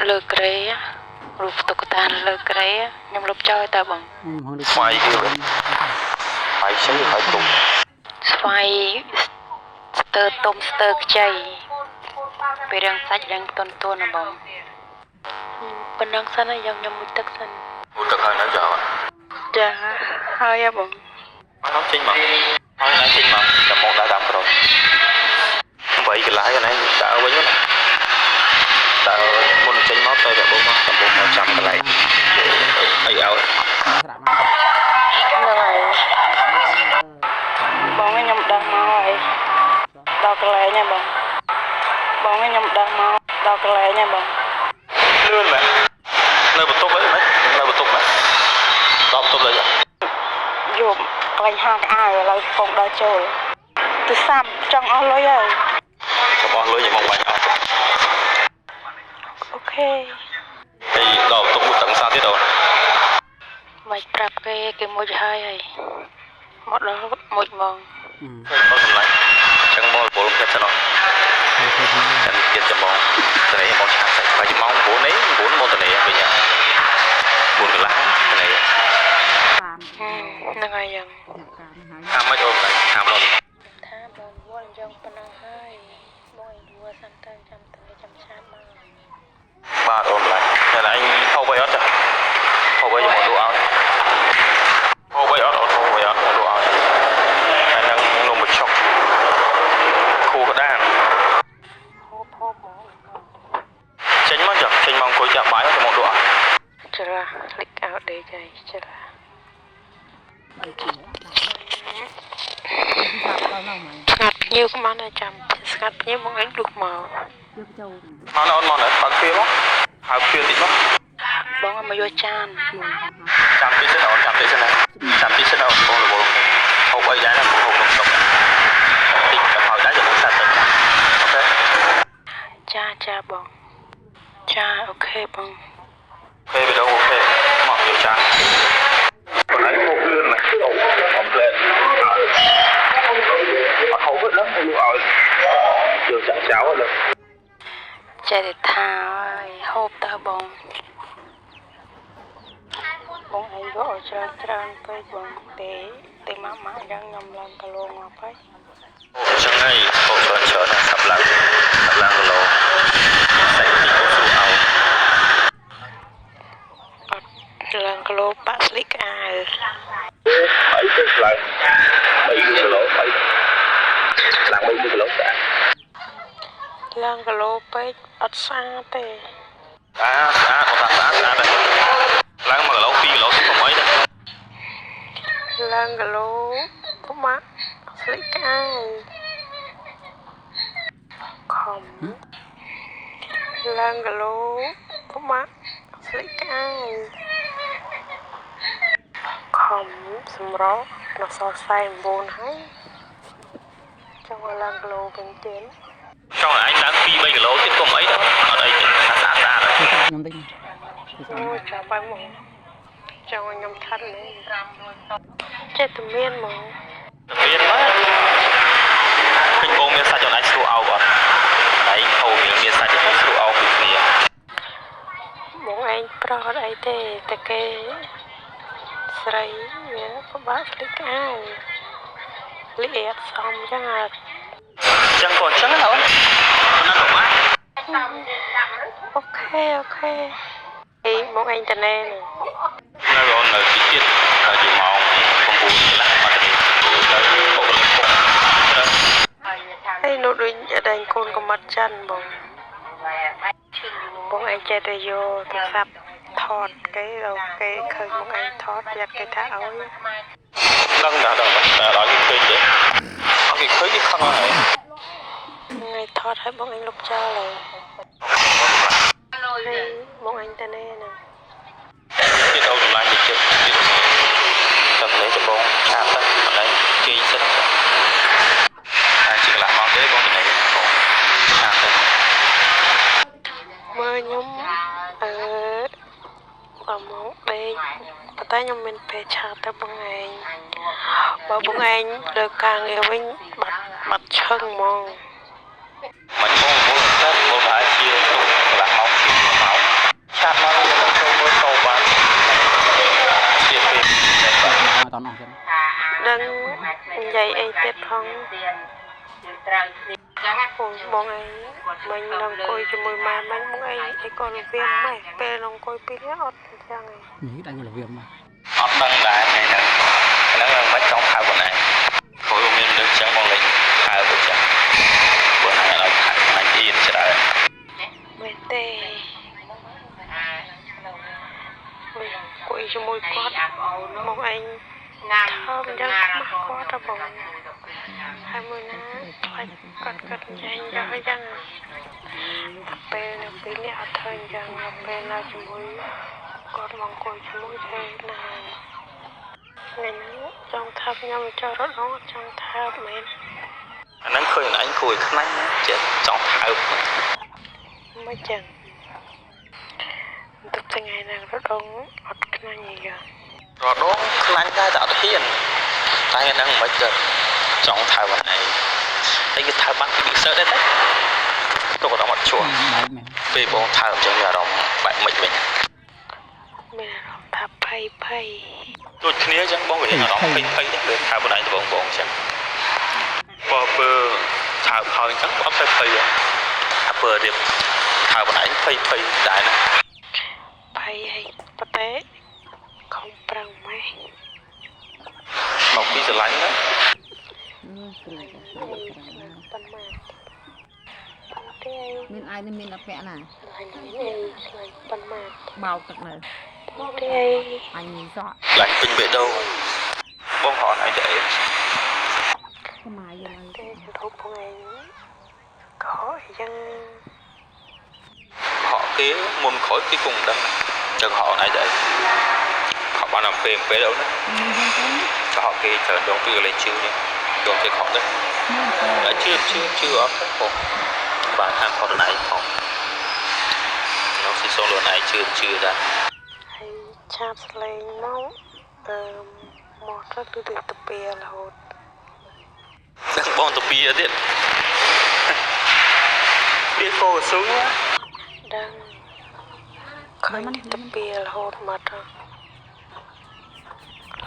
លើក្រេរូបតុក្កតាលើក្រេខ្ញុំលុបចោលតែបង ស្វាយគេវិញស្វាយជ័យហើយទុំ ស្វាយស្ទើរទុំស្ទើរខ្ចីពេលរាងសាច់រាងទន់ៗណាបងប៉ុណ្ណឹងសិនខ្ញុំមួយទឹកសិន មួយទឹកហើយនៅចោល ចាហើយបង អត់ចេញមកហើយណាចេញមកតែមកដល់តាមក្រោយ8កន្លែងណាដើរវិញណាដើរមុនចេញមកទៅតែបងមកចាំកន្លែងអីឲ្យ ស្រាប់មក ហ្នឹងហើយបងខ្ញុំដឹងមកហើយដល់កន្លែងហ្នឹងបងខ្ញុំដឹងមកដល់កន្លែងហ្នឹងបង លឿនមែននៅបន្ទប់អីមែននៅបន្ទប់មែនដល់បន្ទប់លើយកកន្លែងហាងអាយឥឡូវកំពុងដល់ចូលទូរស័ព្ទចង់អស់លុយហើយ របស់លុយមកបាញ់អស់ អូខេ ហើយដល់បន្ទប់មួយទាំងសាទៀតអូន មិនប្រាប់គេមួយហើយមកដល់មួយហ្មង អត់សម្លាញ់ចឹងមកពលចិត្តទៅចឹងទៀតចាំបងទៅនេះមកឆាសាច់បាយម៉ោង9នេះ9មកទៅនេះវិញ9កន្លះទៅនេះ ហ្នឹងហើយយ៉ាង តាមមិនអូនតាមឡូវ ថាបងវល់យ៉ាងប៉ុណ្ណឹងហើយបងយួរសិនទៅចាំទៅចាំឆាតមក បាទអូនម្ល៉េះតែអញហូបអីអត់ចាហូបអីមកលក់ឲ្យហូបអីអត់ហូបអីអត់មកលក់ឲ្យហើយនឹងនំបញ្ចុកគូកដាន ហូបមក ចេញមកចុះចេញមកអង្គុយចាក់បាយទៅមកលក់ឲ្យ ច្រាលិចអោដេកហើយច្រាស្ងាត់ញៀវក្បានតែចាំស្ងាត់ញៀវមកអញលុកមក មកអូនមកបើកពីមកហៅពីតិចមក បងមកយកចាន ចាំទីសិនអូនចាំទីសិនណាចាំទីសិនអូនបងរវល់ហូបអីដែរណាហូបនំតុកតិចទៅហើយដែរចាំសាត់ទៅអូខេ ចាបងចាអូខេបង ពេលវីដេអូអូខេមកយកចានបងឯងហូបលឿនណាស់អូអត់ផ្លែអត់ហូបហ្នឹងហូបឲ្យយកចាក់ចោលលើ ចេះតែថាហើយហូបតើបងឯងយកឲ្យច្រើនពេកបងទេម៉ាក់យ៉ាងខ្ញុំឡើងគីឡូងាប់ហើយ អូចឹងហើយហូបច្រើនណាស់សាប់ឡើងគីឡូសាច់ទីអូស្រូឲ្យ អត់ឡើងគីឡូបាក់ស្លីកអាវ អីទៅឡើង3គីឡូអីឡើង3គីឡូស្អាត ឡើងគីឡូពេកអត់ស្អាតទេ ស្អាតគាត់ថាស្អាតដែរឡើង1គីឡូ2គីឡូទៅកុំអីទេ ឡើងគីឡូក៏មកស្លីកអាវខំឡើងគីឡូក៏មកស្លីកអាវខំសម្រោដល់សល់49ហើយចង់ឲ្យឡើងគីឡូវិញទៀត ចង់ឲ្យឯងឡើង2 3គីឡូទៀតកុំអីទេអត់អីទេស្អាតខ្ញុំតិច អូចាំបាយមកចង់ឲ្យខ្ញុំខាត់នេះចេះតែមានមក មានមកឃើញបងមានសាច់ចង់ឯងស្រួលអោបអត់ឯងហូបមានសាច់ទៅស្រួលអោបពីគ្នា បងឯងប្រត់អីទេតែគេស្រីវាពិបាកស្លីកអាវលៀតសំចឹងអា ចឹងក៏ចឹងណាអូនណាក៏បាន អូខេអីបងឯងតណែនេះ នៅអូននៅទីទៀតហើយជាម៉ោង9កន្លះបាត់នេះទៅបុកលឹកពុក អីនោះដូចអដែងកូនកំមត់ចិនបងឯងចេះតែយកទូរស័ព្ទថតគេដល់គេឃើញបងឯងថតយ៉ាត់គេថាឲ្យ ដឹងតែដល់គេឃើញទេអត់គេឃើញគេខឹងហើយ ថ្ងៃថតឲ្យបងអញលុបចោលហើយបងអញតានេះណា គេទៅចម្លាញ់ទៅជិតតែលេចបងឆាតទៅអត់ដែរគេសិនតែជាកន្លះម៉ោងទេបងទៅបងឆាតទៅ មើលខ្ញុំបើមកដេកប៉ុន្តែខ្ញុំមានពេលឆាតទៅបងឯងបើបងឯងលើការងារវិញបាត់ឈឹងហ្មង មិនបងមកតែមកហើយជាកន្លះម៉ោងជា1ម៉ោងឆាតមកចូលមើលតបានជាពេល អត់អស់ចឹង ដឹងនិយាយអីទៀតផង ត្រូវគ្នាចឹងណា បងឯងមិញនឹងអង្គុយជាមួយម៉ែមិញបងឯងអីក៏លវាមម៉េះពេលនឹងអង្គុយពីនេះអត់អញ្ចឹងឯង នេះដាច់លវាមមក អត់ដឹងដែរថ្ងៃហ្នឹងហ្នឹងមិនចង់ហៅបងឯងព្រោះមានលើកចឹងបងលេងហៅទៅចឹងបងឯងឲ្យហៅអញអៀនច្រើន មែនទេអង្គុយជាមួយគាត់មកឯង ណាំ ថើបអញ្ចឹងខ្មាស់គាត់ទៅបងហើយមួយណាខ្លាចគាត់ចាញ់យកអញ្ចឹងពេលនៅពីនេះអត់ធ្វើអញ្ចឹងពេលនៅជាមួយគាត់មកអង្គុយជាមួយទេណាថ្ងៃនេះចង់ថាខ្ញុំចូលរត់អត់ចង់ថាមែន អាហ្នឹងឃើញអញគួរឲ្យខ្លាញ់ចិត្តចង់ថើប មិនចឹងទឹកថ្ងៃហ្នឹងរត់អត់ខ្លាញ់អីយ៉ាង រដងខ្លាញ់ដែរតែអត់ហ៊ានតែហ្នឹងមិនទៅចង់ថើបអញឯងតែគេថើបបានពីពិសោធន៍ដែរតែទៅក៏អត់ជួ បែកមែន ពេលបងថើបអញ្ចឹងមានអារម្មណ៍បែកមិនវិញ មានអារម្មណ៍ថាភ័យដូចគ្នាអញ្ចឹងបងវាអារម្មណ៍ភ័យដែរពេលថើបបណ្ដាញទៅបងអញ្ចឹងបើពេលថើបហើយអញ្ចឹងអត់ភ័យអាពេលរៀបថើបបណ្ដាញភ័យដែរណា ភ័យអីប៉ុន្តែខំប្រឹងម៉េះ មកពីស្រឡាញ់ណា ប៉ុន្មានទេ មានអាយនេះមានអពាក់ណា អញមានស្លាញ់ប៉ុន្មាន បោកទឹកនៅ ទេ អញមានសក់ ខ្លាញ់ពេញបេះដូងបងហត់អីទៅអី ស្មាយយើង ទេរូបផងឯងក៏អញ្ចឹង ហក់គេមុនក្រោយគេគង់មិនដឹងចឹងហក់អីទៅអីហក់បានតែពេលអូនណាហក់គេច្រើនដងពីកលេងជឿនេះដងគេខកទៅតែជឿអត់ទៅបងបានខាងខុសណៃផងនោះស៊ីសូនលួនឯងជឿដែរ ហើយឆាបស្លេងមកមកទៅទៅពេលរហូត នឹងបងទៅពីទៀតពីកោស៊ូ ដឹងឃើញទៅពេលរហូតមកទៅ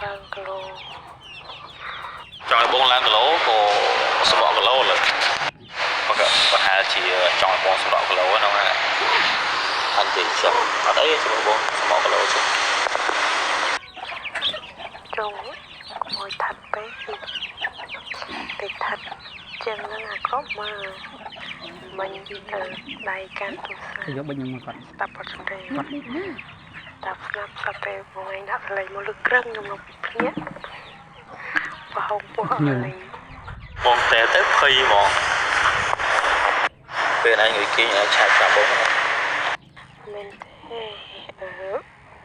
ឡើងគីឡូ ចង់ឲ្យបងឡើងគីឡូក៏សម្បកគីឡូលើមកប្រហែលជាចង់ឲ្យបងសម្បកគីឡូហ្នឹងណាអត់ទេចង់អត់អីសម្បកបងសម្បកគីឡូចុះ ចង់មួយថាត់ពេកតិចថាត់ចឹងហ្នឹងអាក្រក់មកមិញដៃកាន់ទូរស័ព្ទ យកបិញខ្ញុំមកគាត់ ស្ដាប់អត់ទេតាប់ស្ដាប់ស្ដាប់ពេលបងឯងដាក់លេងមកលើក្រឹងខ្ញុំមកភ្ញាក់បោះពោះអត់លេង បងតែទៅភ័យហ្មងពេលឯងឲ្យគេឆាតចាំបង មែនទេ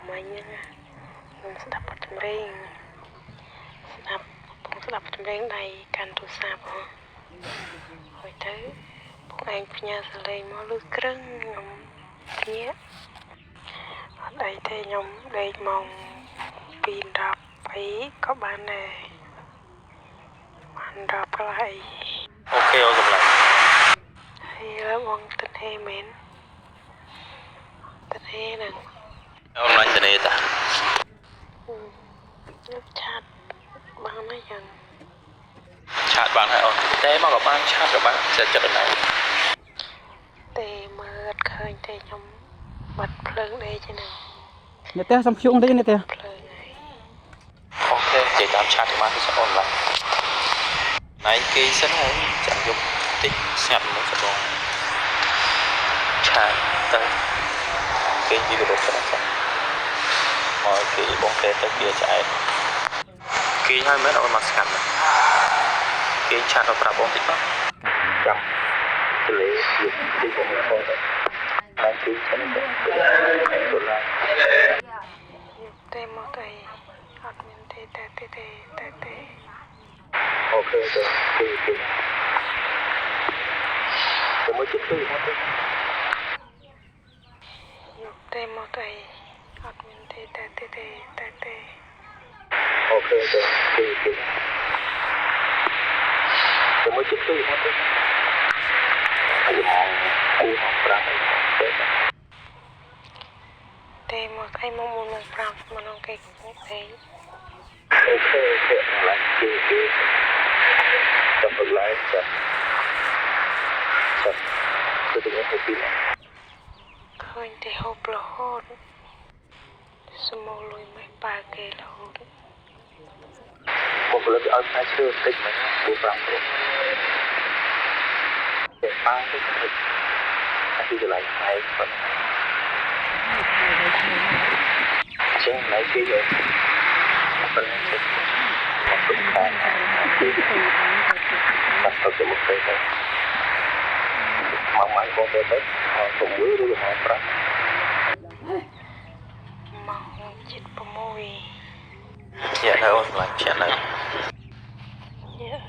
មិញហ្នឹងខ្ញុំស្ដាប់បទចម្រៀងស្ដាប់ចម្រៀងដៃកាន់ទូរស័ព្ទហើយទៅបងឯងផ្ញើសលេងមកលើក្រឹងខ្ញុំភ្ញាក់អត់អីទេខ្ញុំដេកម៉ោង 2:10 អីក៏បានដែរបាន10កន្លះអី អូខេអូសម្រាប់ ហើយបងទិនហេមែនទិនហេហ្នឹង អូនមិនទេតា ខ្ញុំឆាតបានហើយយ៉ាង ឆាតបានហើយអូនតែមកក៏បានឆាតក៏បានចិត្តណាស់ ទេមើលអត់ឃើញទេខ្ញុំបាត់ភ្លើងដេកទេហ្នឹង នេះទេសំភ្យុងទេនេះទេ ភ្លើងហើយ អូខេនិយាយតាមឆាតមកទៅអូនឡើយណៃគេសិនហើយចាំយកតិចស្ងាត់មកបងឆាតទៅគេនិយាយទៅទៅមកគេបងតែទៅវាឆ្អែត ខ គេហើយមែនអត់មកស្កាត់គេឆាតដល់ប្រាប់បងតិចបងចាំទៅលេទីបងបងតែគេឆានទៅទៅឡា ទេមកអីអត់មានទេតែអូខេទៅគឺผมไม่คิดตื้อครับ ទេមកអីអត់មានទេតែโอเคទៅគឺผมไม่คิดตื้อครับខ្ញុំមកគូមកប្រាំទៅ ទេមកអីមកមុនមកប្រាប់មកនងគេអី អូខេឡើងគឺទៅឡើងចាទៅទៅទៅពីឃើញទេហូបរហូតសមលុយមិនប៉ាគេរហូតមកលើកឲ្យផ្សាយឈើតិចមកគូប្រាំទៅតែប៉ាទៅអាទីកន្លែងផ្សាយប៉ុណ្ណឹងចឹងណៃគេយកប៉ុណ្ណឹងទៅមកទៅខាងមកទៅមកទៅមកមកបងទៅ6ឬមក5មកចិត្ត6ជានៅអូនឡើងជានៅ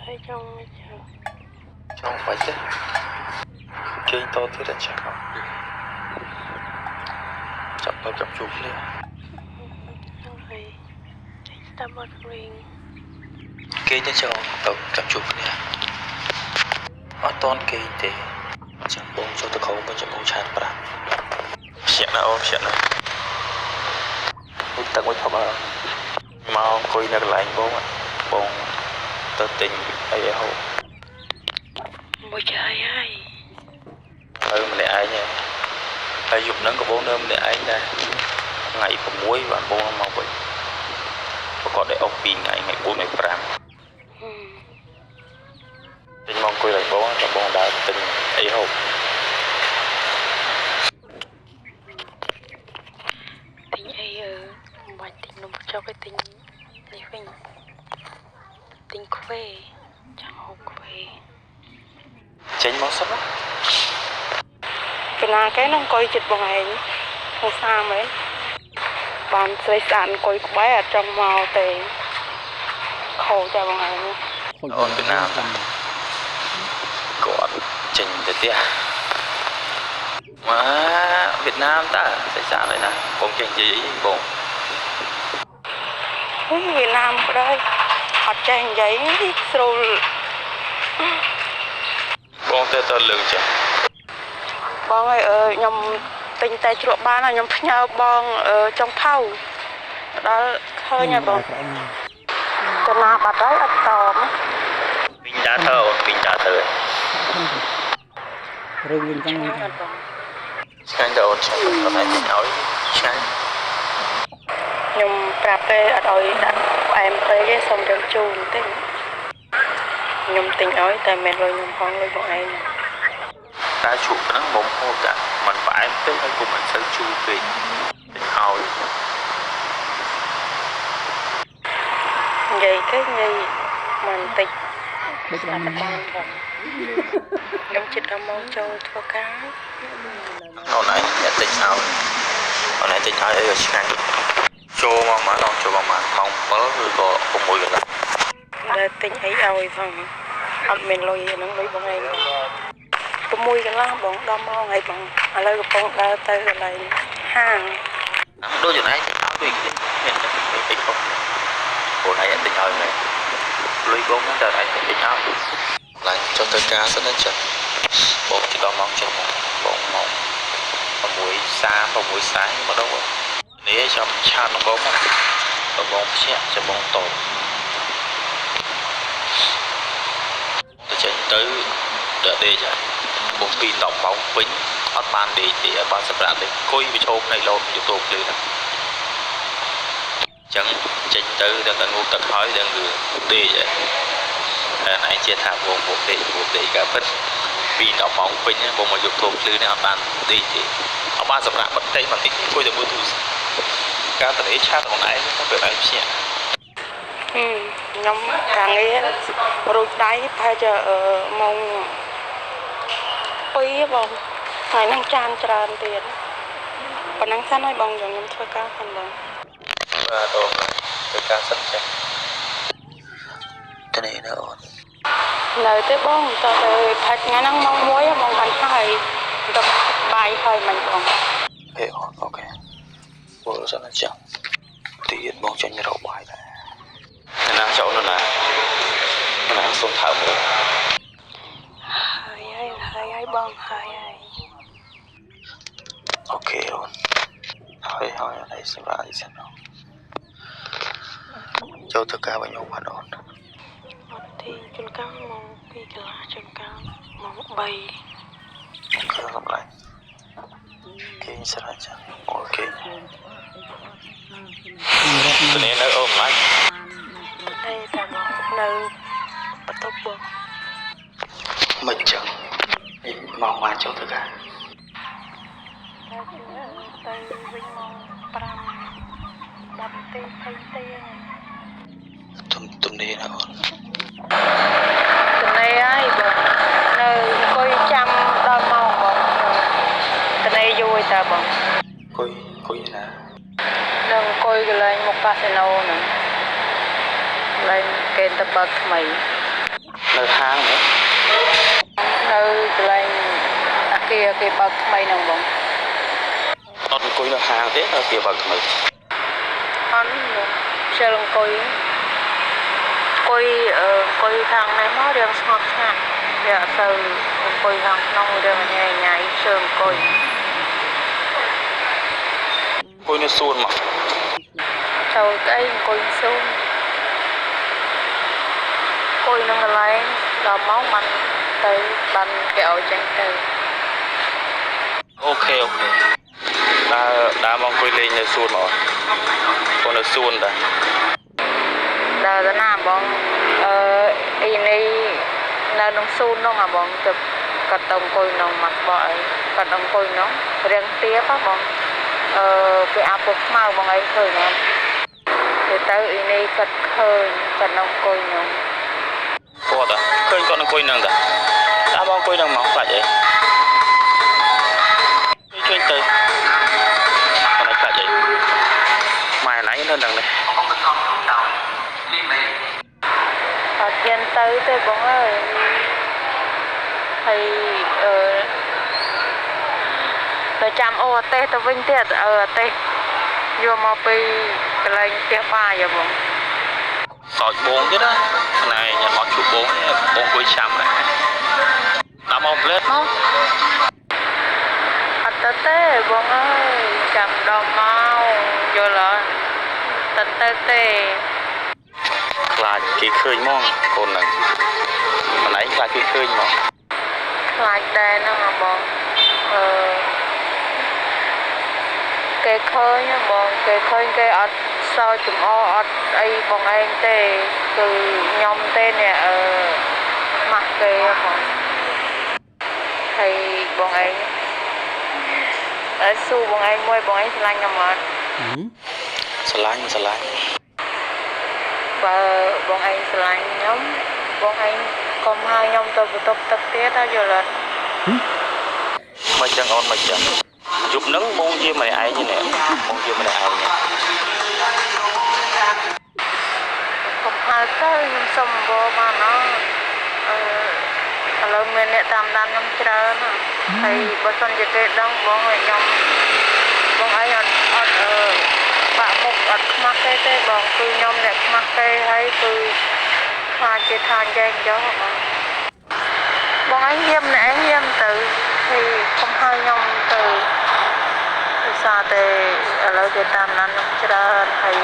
ឲ្យចង់បាច់ទេគេតទៅតែចាក់ចាប់ទៅចាប់ជួបគ្នាហើយតាមអត់វិញគេទៅចង់ទៅចាប់ជួបគ្នាអត់តន់គេទេចាំបងចូលទៅខំមកចាំបងឆាតប្រាប់ជាណាអូនជាណាទឹកមួយផងមកអង្គុយនៅកន្លែងបងទៅទិញអីហូបមកចាយហើយម្នាក់ឯងហើយយប់ហ្នឹងក៏បងនៅម្នាក់ឯងដែរថ្ងៃ6បានបងមកវិញប្រកបដោយអស់2ថ្ងៃថ្ងៃ4ថ្ងៃ5ទិញមកអង្គុយឡើងបងចាំបងដើរទិញអីហូបទិញអីមិនបាច់ទិញនំចុកឲ្យទិញនេះវិញទិញខ្វេចង់ហូបខ្វេចេញមកសិនណាកណាគេនឹងអង្គុយចិត្តបងឯងក្នុងសាមឯងបានស្រីស្អាតអង្គុយក្បែរអត់ចង់មកទេខោចាបងឯងអូនពីណាគាត់ចេញទៅផ្ទះមកវៀតណាមតើស្រីស្អាតហើយណាបងចេញនិយាយអីបងវៀតណាមក៏ដែរអត់ចេះនិយាយស្រួលបងទៅលើកចាបងអើយខ្ញុំទិញតែជ្រក់បានខ្ញុំផ្ញើបងចុងថៅដល់ឃើញហើយបងចំណាបាត់ហើយអត់តមវិញដើរទៅអូនវិញដើរទៅរឿងវិញចឹងឆ្ងាញ់ទៅអូនឆ្ងាញ់គាត់ឲ្យឆ្ងាញ់ខ្ញុំប្រាប់ទេអត់ឲ្យដាក់ផ្អែមពេកទេសុំរឿងជូរបន្តិចខ្ញុំទិញឲ្យតែមិនលុយខ្ញុំហងលុយបងឯងតែជក់ហ្នឹងមុំហូបតាมันផ្អែមពេកហើយពុំមិនសូវជូរពេកឲ្យនិយាយទៅនិយាយមិនតិចដូចបានបងខ្ញុំចិត្តដល់មកចូលធ្វើការអូនឯងអ្នកទិញឲ្យអូនឯងទិញឲ្យអីក៏ឆ្ងាញ់ចូលមកម៉ោងចូលមកម៉ោង7ឬក៏6កន្លះដែលទិញអីឲ្យផងអត់មានលុយហ្នឹងលុយបងឯង6កន្លះបងដល់ម៉ោងហើយបងឥឡូវកំពុងដើរទៅកន្លែងហាងដូចចំណែកដូចនេះមានតែពេកផងបងឯងទិញឲ្យមែនលុយបងតែឯងទិញឲ្យឡើងចុះទៅការសិនណាចាបងជិះដល់ម៉ោងចេញបងម៉ោង6:30 6:40មកដល់នេះចាំឆាតបងភ្ញាក់ចាំបងតបទៅចេញទៅដេកចាបងពី10ម៉ោងពេញអត់បានដេកទេអត់បានសម្រាប់ទេអង្គុយវិឈោផ្នែកលោតយូទូបភ្លឺហ្នឹងអញ្ចឹងចេញទៅដល់ងូតទឹកហើយដល់គឺដេកហើយឯងជាថាបងដេកក៏ពិតពី10ម៉ោងពេញបងមកយូទូបភ្លឺនេះអត់បានដេកទេអត់បានសម្រាប់បន្តិចអង្គុយតែមើលទូរស័ព្ទការតនីឆាតរបស់ឯងទៅពេលឯងភ្ញាក់ ខ្ញុំការងាររួចដៃប្រហែលជាម៉ោង2បងហើយនឹងចានច្រើនទៀតប៉ុណ្ណឹងសិនហើយបងខ្ញុំធ្វើការសិនបង បាទអូនធ្វើការសិនចាទៅនេះណាអូន នៅទេបងតើទៅផាច់ថ្ងៃហ្នឹងម៉ោង1បងបានហើយទៅបាយហើយមិនបង អូខេពលសិនចាទៀតបងចាញ់រកបាយដែរណាចូលនោះណាសុំថើមើល ហើយបងហើយ អូខេអូនហើយឲ្យសម្រាប់អីសិនចូលធ្វើការវិញអូនបាទអូន អត់ទីជួនកាលម៉ោង2កន្លះជួនកាលម៉ោង3 គឺកម្លាំងគេស្រេចចាអូខេទៅនេះនៅអូនបាទ តែតែបងនៅបន្ទប់បង មិនចឹងមកមកចូលធ្វើការ ទៅវិញម៉ោង5 10នាទី20នាទី ទំនេរណាអូន ទៅហើយបងនៅអង្គុយចាំដល់ម៉ោងបងទៅនេះយូរហើយតើបង គុយណា នៅអង្គុយកន្លែងមុខកាស៊ីណូហ្នឹងកន្លែងគេទៅបើកថ្មី នៅហាងហ៎ នៅកន្លែងអាគារគេបើកថ្មីហ្នឹងបង អត់អង្គុយនៅហាងទេគេបើកថ្មី អត់បងខ្ជិលអង្គុយខាងនេះមករៀងស្ងប់ស្ងាត់វាអត់ទៅអង្គុយខាងក្នុងរៀងញ៉ៃញ៉ៃខ្ជិលអង្គុយ អង្គុយនៅសួនមក ចូលទៅអង្គុយសួនអង្គុយនឹងកន្លែងដល់ម៉ោងបានទៅបានគេឲ្យចេញទៅ អូខេដើរមកអង្គុយលេងនៅសួនមកគាត់នៅសួនដែរ ដើរទៅណាបងអីនេះនៅក្នុងសួននោះបងទៅកាត់ទៅអង្គុយក្នុងមកបោះអីកាត់អង្គុយនោះរៀងទៀបហ៎បងគេអាប់ពុកខ្មៅបងអីឃើញអត់ទៅអីនេះកាត់ឃើញកាត់អង្គុយនោះ គាត់ឃើញគាត់អង្គុយនឹងតាតាមអង្គុយនឹងមកខ្លាចអីជួយទៅគាត់ខ្លាចអីម៉ែណៃនៅនឹងនេះ អត់ហ៊ានទៅទេបងអើយហើយទៅចាំអូអទេសទៅវិញទៀតអទេសយកមកពីកន្លែងផ្ទះបាយហ៎បង សោចបងទៀតណាណែញ៉ាំមកជួបបងអង្គុយចាំដែរតាមមកផ្លែតមក អត់ទៅទេបងអើយចាំដល់មកយល់អត់ទៅទេ ខ្លាចគេឃើញមកកូននឹងម្នាក់ខ្លាចគេឃើញមក ខ្លាចដែរហ្នឹងហ៎បងគេឃើញបងគេឃើញគេអត់សោចំអអត់អីបងឯងទេគឺខ្ញុំទេនេះខ្មាស់គេបងហើយបងឯងសួរបងឯងមួយបងឯងឆ្លាញ់ខ្ញុំអត់ ស្រឡាញ់ បើបងឯងឆ្លាញ់ខ្ញុំបងឯងកុំហៅខ្ញុំទៅបន្ទប់ទឹកទៀតយល់អត់ មកចឹងអូនមកចឹងយប់ហ្នឹងបងជាម្នាក់ឯងនេះបងជាម្នាក់ឯង កុំហៅទៅខ្ញុំសុំបបានអត់ឥឡូវមានអ្នកតាមដានខ្ញុំច្រើនហើយបើសិនជាគេដឹងបងឲ្យខ្ញុំបងឯងអត់បាក់មុខអត់ខ្មាស់ទេបងគឺខ្ញុំអ្នកខ្មាស់ទេហើយគឺខ្លាចគេថាចែកយកបងឯងយាមម្នាក់ឯងយាមទៅហើយកុំហៅខ្ញុំទៅដោយសារតែឥឡូវគេតាមដានខ្ញុំច្រើនហើយ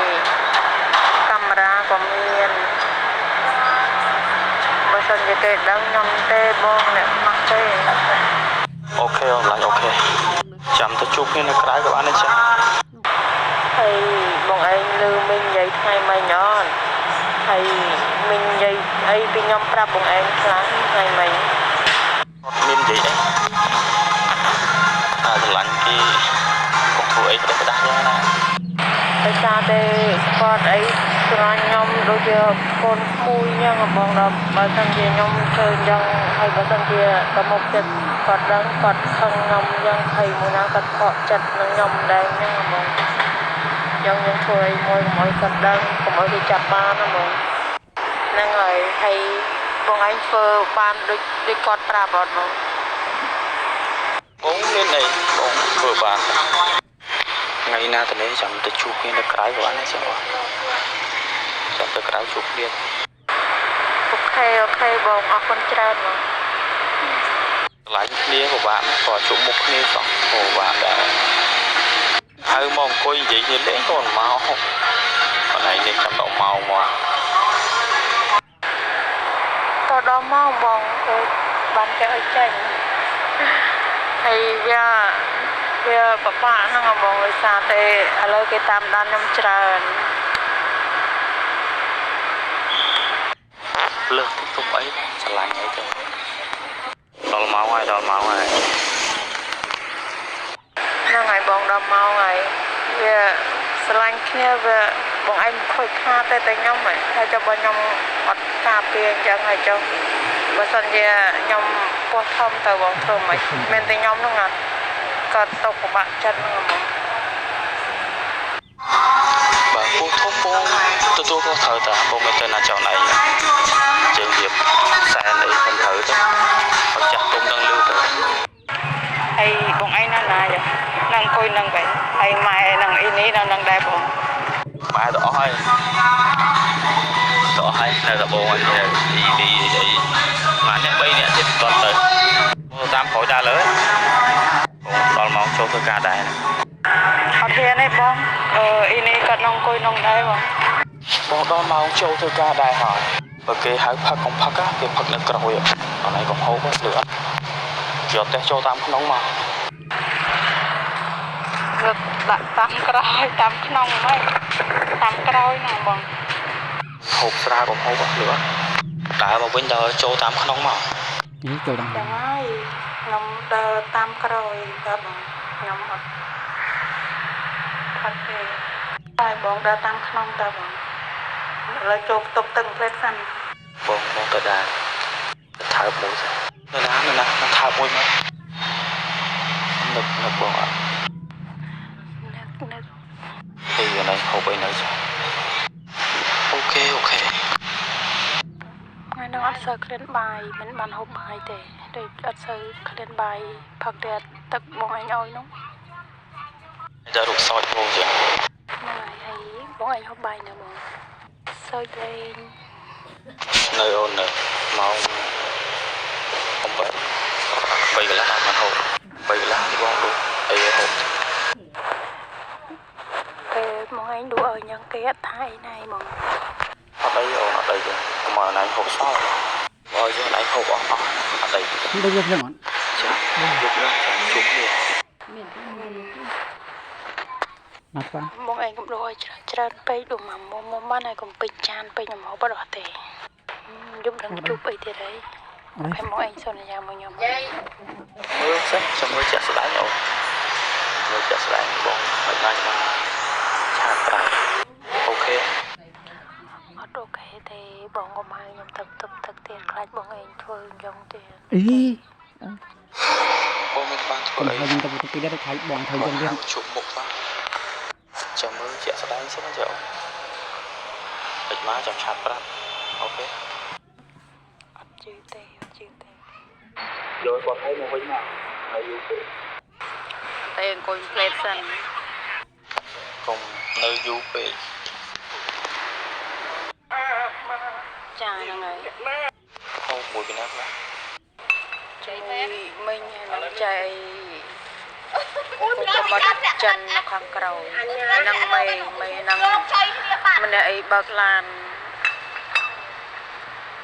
កាមេរ៉ាក៏មានបើសិនជាគេដឹងខ្ញុំទេបងអ្នកខ្មាស់ទេ អូខេអូនឡាញ់អូខេចាំទៅជួបគ្នានៅក្រៅក៏បានដែរចា ហើយបងឯងលឺមីងនិយាយថ្ងៃមិញអត់ហើយមីងនិយាយអីពីខ្ញុំប្រាប់បងឯងខ្លះថ្ងៃមិញ អត់មាននិយាយអីស្រឡាញ់គេកុំធ្វើអីក្តៅៗយ៉ាងណា ដោយសារតែស្ពតអី ស្រឡាញ់ខ្ញុំដូចជាកូនក្មួយអញ្ចឹងបងដល់បើសិនជាខ្ញុំធ្វើអញ្ចឹងហើយបើសិនជាដល់មកចិត្តគាត់ដឹងគាត់ខឹងខ្ញុំអញ្ចឹងហើយមួយណាគាត់ខកចិត្តនឹងខ្ញុំដែរអញ្ចឹងបងខ្ញុំធ្វើអីមួយកុំឲ្យគាត់ដឹងកុំឲ្យគេចាប់បានណាបងហ្នឹងហើយបងឯងធ្វើបានដូចគាត់ប្រាប់អត់បងបងមានអីបងធ្វើបានថ្ងៃណាទៅនេះចាំទៅជួបគ្នានៅក្រៅបានទេចឹងបងចាំទៅក្រៅជួបគ្នាអូខេបងអរគុណច្រើនបងឆ្លាញ់គ្នាក៏បានក៏ជួបមុខគ្នាសោះក៏បានដែរហៅមកអង្គុយនិយាយគ្នាលេងក៏មកប៉ុន្តែនេះចាំដល់ម៉ោងមកតដល់ម៉ោងបងគឺបានគេឲ្យចេញហើយវាបបាក់ហ្នឹងបងដោយសារតែឥឡូវគេតាមដានខ្ញុំច្រើនលើកទុកអីឆ្លាញ់អីទៅដល់ម៉ោងហើយហ្នឹងហើយបងដល់ម៉ោងហើយវាស្រឡាញ់គ្នាវាបងឯងខូចខាតតែខ្ញុំហើយចុះបើខ្ញុំអត់ការពារអញ្ចឹងហើយចុះបើសិនជាខ្ញុំពោះធំទៅបងធ្វើមិនមែនតែខ្ញុំហ្នឹងអត់គាត់ຕົកពិបាកចិត្តហ្នឹងហ្មងបាទពោះធំបងទទួលក៏ត្រូវតាបងមិនទៅណាចောင်းឯងជើងវាសែនអីមិនត្រូវទៅឲ្យចាស់ទុំនឹងលឺទៅហើយបងឯងណាណាយ៉ាងនឹងអង្គុយនឹងវិញហើយម៉ែនឹងអ៊ីនេះនឹងដែរបងម៉ែទៅអស់ហើយនៅតែបងអីអ៊ីអីម៉ាក់នេះ3នាក់ទៀតគាត់ទៅតាមក្រោយតាលើបងដល់ម៉ោងចូលធ្វើការដែរអត់ហ៊ានទេបងអ៊ីនេះគាត់នឹងអង្គុយនឹងដែរបងដល់ម៉ោងចូលធ្វើការដែរហើយបើគេហៅផឹកកុំផឹកគេផឹកនៅក្រោយអត់ឯងកុំហូបលឿនជាប់តែចូលតាមក្នុងមករត់ដាក់តាមក្រោយតាមក្នុងហ្នឹងតាមក្រោយណាបងហូបស្រាកុំហូបលឿនដើរមកវិញដល់ចូលតាមក្នុងមកនេះចូលតាមហ្នឹងហើយខ្ញុំដើរតាមក្រោយតើបងខ្ញុំអត់ផាត់ទេតែបងដើរតាមក្នុងតើបងឥឡូវចូលផ្ទប់ទឹកផ្លេតសិនបងទៅដែរថើបមួយសិនណាថើបមួយមកនឹកបងអត់នឹកអីយ៉ាងណាហូបអីនៅចាអូខេថ្ងៃនោះអត់សូវក្លិនបាយមិនបានហូបបាយទេដូចអត់សូវក្លិនបាយផឹកតែទឹកបងឯងឲ្យនោះតែរូបសោចបងចឹងហើយបងឯងហូបបាយណាបងសើចលេងនៅអូននៅម៉ោង8 3កន្លះបានហូប3កន្លះទីបងដួសអីហូបពេលមកឯងដួសឲ្យយ៉ាងគេអត់ថាអីណៃមកអត់អីអូនអត់អីទេមកណៃហូបសោះបើយើងណៃហូបអស់អត់អីដូចយកហ្នឹងអត់ចាយកហ្នឹងជួបគ្នាមានណាត់បានមកឯងកុំដួសឲ្យច្រើនពេកដួសមកបានហើយកុំពេញចានពេញមកបដោះទេយប់ដល់ជួបអីទៀតហើយហើយមកឯងសន្យាមកខ្ញុំមើលសិនចាំមើលចាក់ស្ដាយអូមើលចាក់ស្ដាយបងមិនបានឆាតប្រាអូខេអត់អូខេទេបងកុំឲ្យខ្ញុំទឹកទៀតខ្លាចបងឯងធ្វើអញ្ចឹងទៀតអីបងមិនបានធ្វើអីខ្ញុំទៅពីដែរខ្លាចបងធ្វើអញ្ចឹងទៀតជួបមុខបាទចាំមើលចាក់ស្ដាយសិនចុះតិចមកចាំឆាតប្រាអូខេអត់ជឿទេយកគាត់ឲ្យមកវិញមកហើយយូរពេកតែអង្គុយផ្លេតសិនកុំនៅយូរពេកចាហ្នឹងហើយហូបមួយពីណាខ្លះចៃមិញហើយចៃអូនបាត់ចិននៅខាងក្រៅហ្នឹងមេហ្នឹងម្នាក់អីបើកឡាន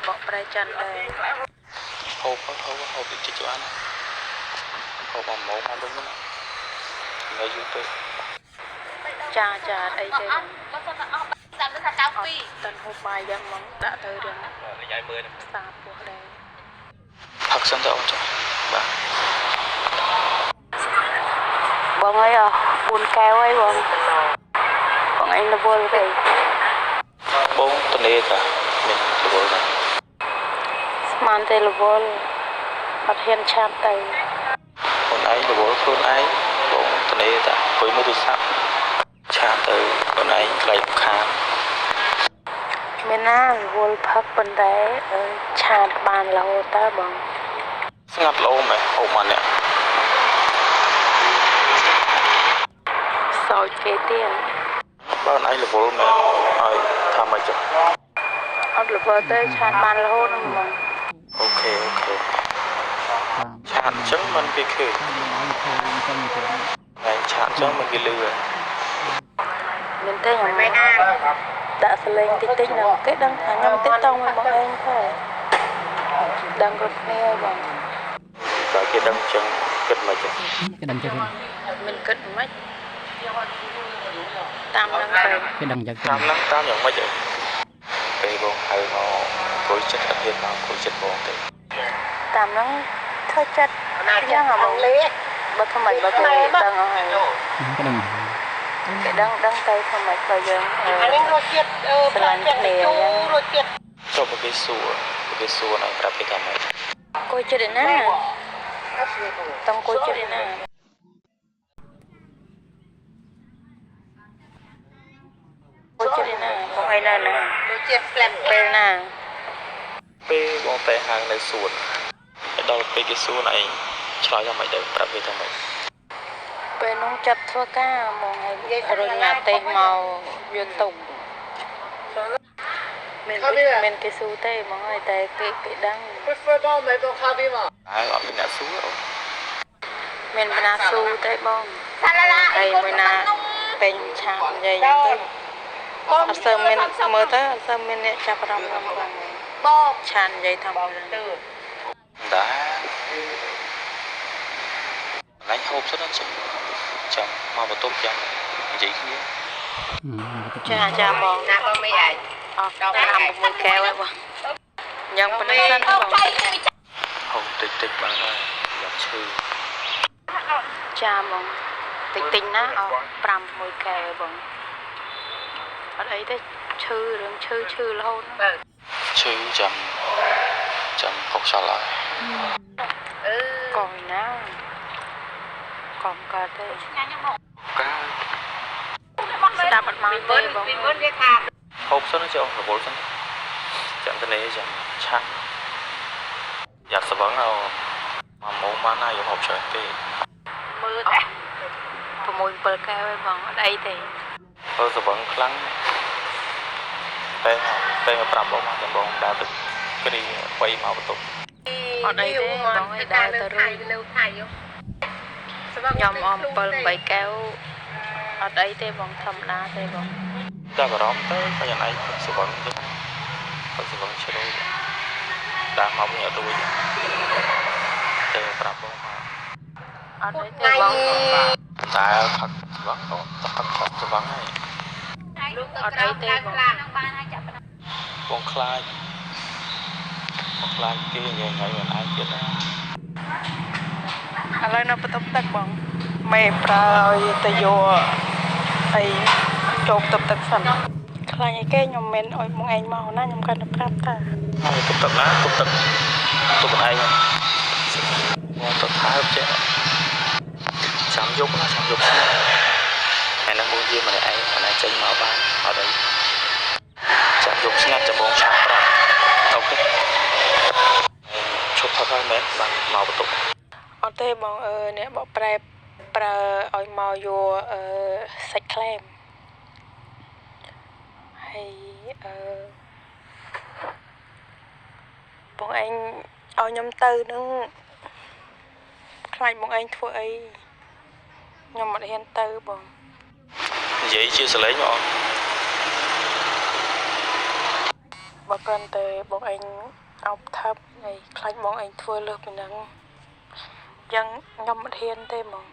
បកប្រែចិនដែរហូបតិចបានហូបមកមកវិញណានៅយូរពេកចាអីទេបើសិនតែអស់តាមថា92តើហូបបាយយ៉ាងហ្មងដាក់ទៅរឿងយាយមើលស្តាពោះដែរផឹកសិនទៅអូនចាបាទបងអើយ4កែវហើយបងឯងរវល់ទេបាទ បងតនេតាមានរវល់ណា ស្មានតែរវល់អត់ហ៊ានឆាប់ទៅ ខ្លួនឯងរវល់ខ្លួនឯងបងតនេតាអង្គុយមើលទូរស័ព្ទឆាតទៅខ្លួនឯងខ្លាចរំខាន មានណារវល់ផឹកប៉ុន្តែឆាតបានរហូតតើបង ស្ងាត់លោមែនអូម៉ានេះ សោចគេទៀត បើឯងរវល់មែនហើយថាម៉េចចុះ អត់រវល់ទេឆាតបានរហូតហ្នឹងបង អូខេអូខេ តាម ឆាតអញ្ចឹងមិនគេឃើញ ឲ្យធ្វើអញ្ចឹងទៅ ឯងឆាតអញ្ចឹងមិនគេលឺ មែនទេខ្ញុំដាក់សលេងតិចតិចហ្នឹងគេដឹងថាខ្ញុំតិចតង់មកបងឯងទៅដឹងគ្រប់គ្នាហើយបង បើគេដឹងអញ្ចឹងគិតមិនចឹង គេដឹងចឹង មិនគិតមិនតាមហ្នឹងទៅ គេដឹងចឹង តាមហ្នឹងតាមយ៉ាងម៉េចពេលបងហៅមកអង្គុយចិត្តអត់ហ៊ានមកអង្គុយចិត្តបងទេ តាមហ្នឹងធ្វើចិត្តយ៉ាងហ៎បងលេបើធ្វើម៉េចបើគេដឹងអស់ហើយ គេដឹង គេដឹងទៅធ្វើម៉េចបើយើងអានេះរសជាតិស្រឡាញ់គ្នារសជាតិ ចុះបើគេសួរណៃប្រាប់គេថាម៉េច អង្គុយចិត្តឯណាតង់អង្គុយចិត្តឯណាអង្គុយចិត្តឯណាបងឯណាណារសជាតិផ្លែពេលណា ពេលបងតែហាងនៅសួនហើយដល់ពេលគេសួរឯងឆ្លើយថាម៉េចដែរប្រាប់គេថាម៉េច ពេលនោះចិត្តធ្វើការហ្មងហើយរញ៉ាទេមកយន្តទុំមានគេស៊ូទេហ្មងហើយតែគេដឹង ហើយអត់មានអ្នកសួរអូ មានបណ្ណាស៊ូទេបងហើយមួយណាពេញឆាបនិយាយទៅអត់សូវមានមើលទៅអត់សូវមានអ្នកចាប់អារម្មណ៍ហ្នឹងបងឆាននិយាយធម្មតា ដែរណៃហូបសិនអញ្ចឹងចាំមកបន្ទប់ចាំនិយាយគ្នា ចាបងណាបងមិនអាចអស់ដល់5 6កែវហើយបងយ៉ាងប៉ុណ្ណឹងសិនបង ហូបតិចបានហើយយ៉ាងឈឺ ចាបងតិចណាអស់5 6កែវបងអត់អីទេឈឺរឿងឈឺរហូត ឈឺចាំហុកសល់ហើយក ងណាកងកើតទេ កា ស្ដាប់អត់មកទេបង ហូបសិនចុះរវល់សិនចាំទៅនេះចាំឆាក់យ៉ាប់ស្វឹងអោមកមកបានណាយកហូបច្រើនទេ មើលតែ6 7កែវហើយបងអត់អីទេ បើស្វឹងខ្លាំងតែមកប្រាប់បងមកចាំបងដើរទៅគ្រីបីមកបន្ទប់ អត់អីទេបងឲ្យដើរទៅរួចខ្ញុំអម7 8កែវអត់អីទេបងធម្មតាទេបង តែបារម្ភទៅបើយ៉ាងឯងស្វឹងទៅបើស្វឹងជ្រៅដើរមកវិញអត់រួចតែប្រាប់បងមក អត់អីទេបង តែផឹកស្វឹងទៅផឹកស្វឹងហើយ អត់អីទេបង បងខ្លាចគេញ៉ៃមិនអាចទៀតណា ឥឡូវនៅបន្ទប់ទឹកបងមេប្រើឲ្យទៅយកអីចូលបន្ទប់ទឹកសិនខ្លាញ់អីគេខ្ញុំមិនអោយមកឯងមកណាខ្ញុំគាត់ទៅប្រាប់តា ហើយទុកទឹកណាទុកទឹកខ្លួនឯងបងទៅថើបចេះចាំយកណាចាំយកស្នាហើយនឹងបងយាមម្នាក់ឯងចេញមកបានអត់អីចាំយកស្ងាត់ចាំបងឆាប់ប្រាប់អូខេឈប់ផឹកហើយមែនបានមកបន្ទប់ អត់ទេបងអ្នកបកប្រើឲ្យមកយកសាច់ខ្លែមហើយបងឯងឲ្យខ្ញុំទៅនឹងខ្លាចបងឯងធ្វើអីខ្ញុំអត់ហ៊ានទៅបង និយាយជាសលេងអត់ បើគ្រាន់តែបងឯងអោបថាប់ហើយខ្លាចបងឯងធ្វើលើសពីហ្នឹង យ៉ាងខ្ញុំមិនហ៊ានទេហ្មង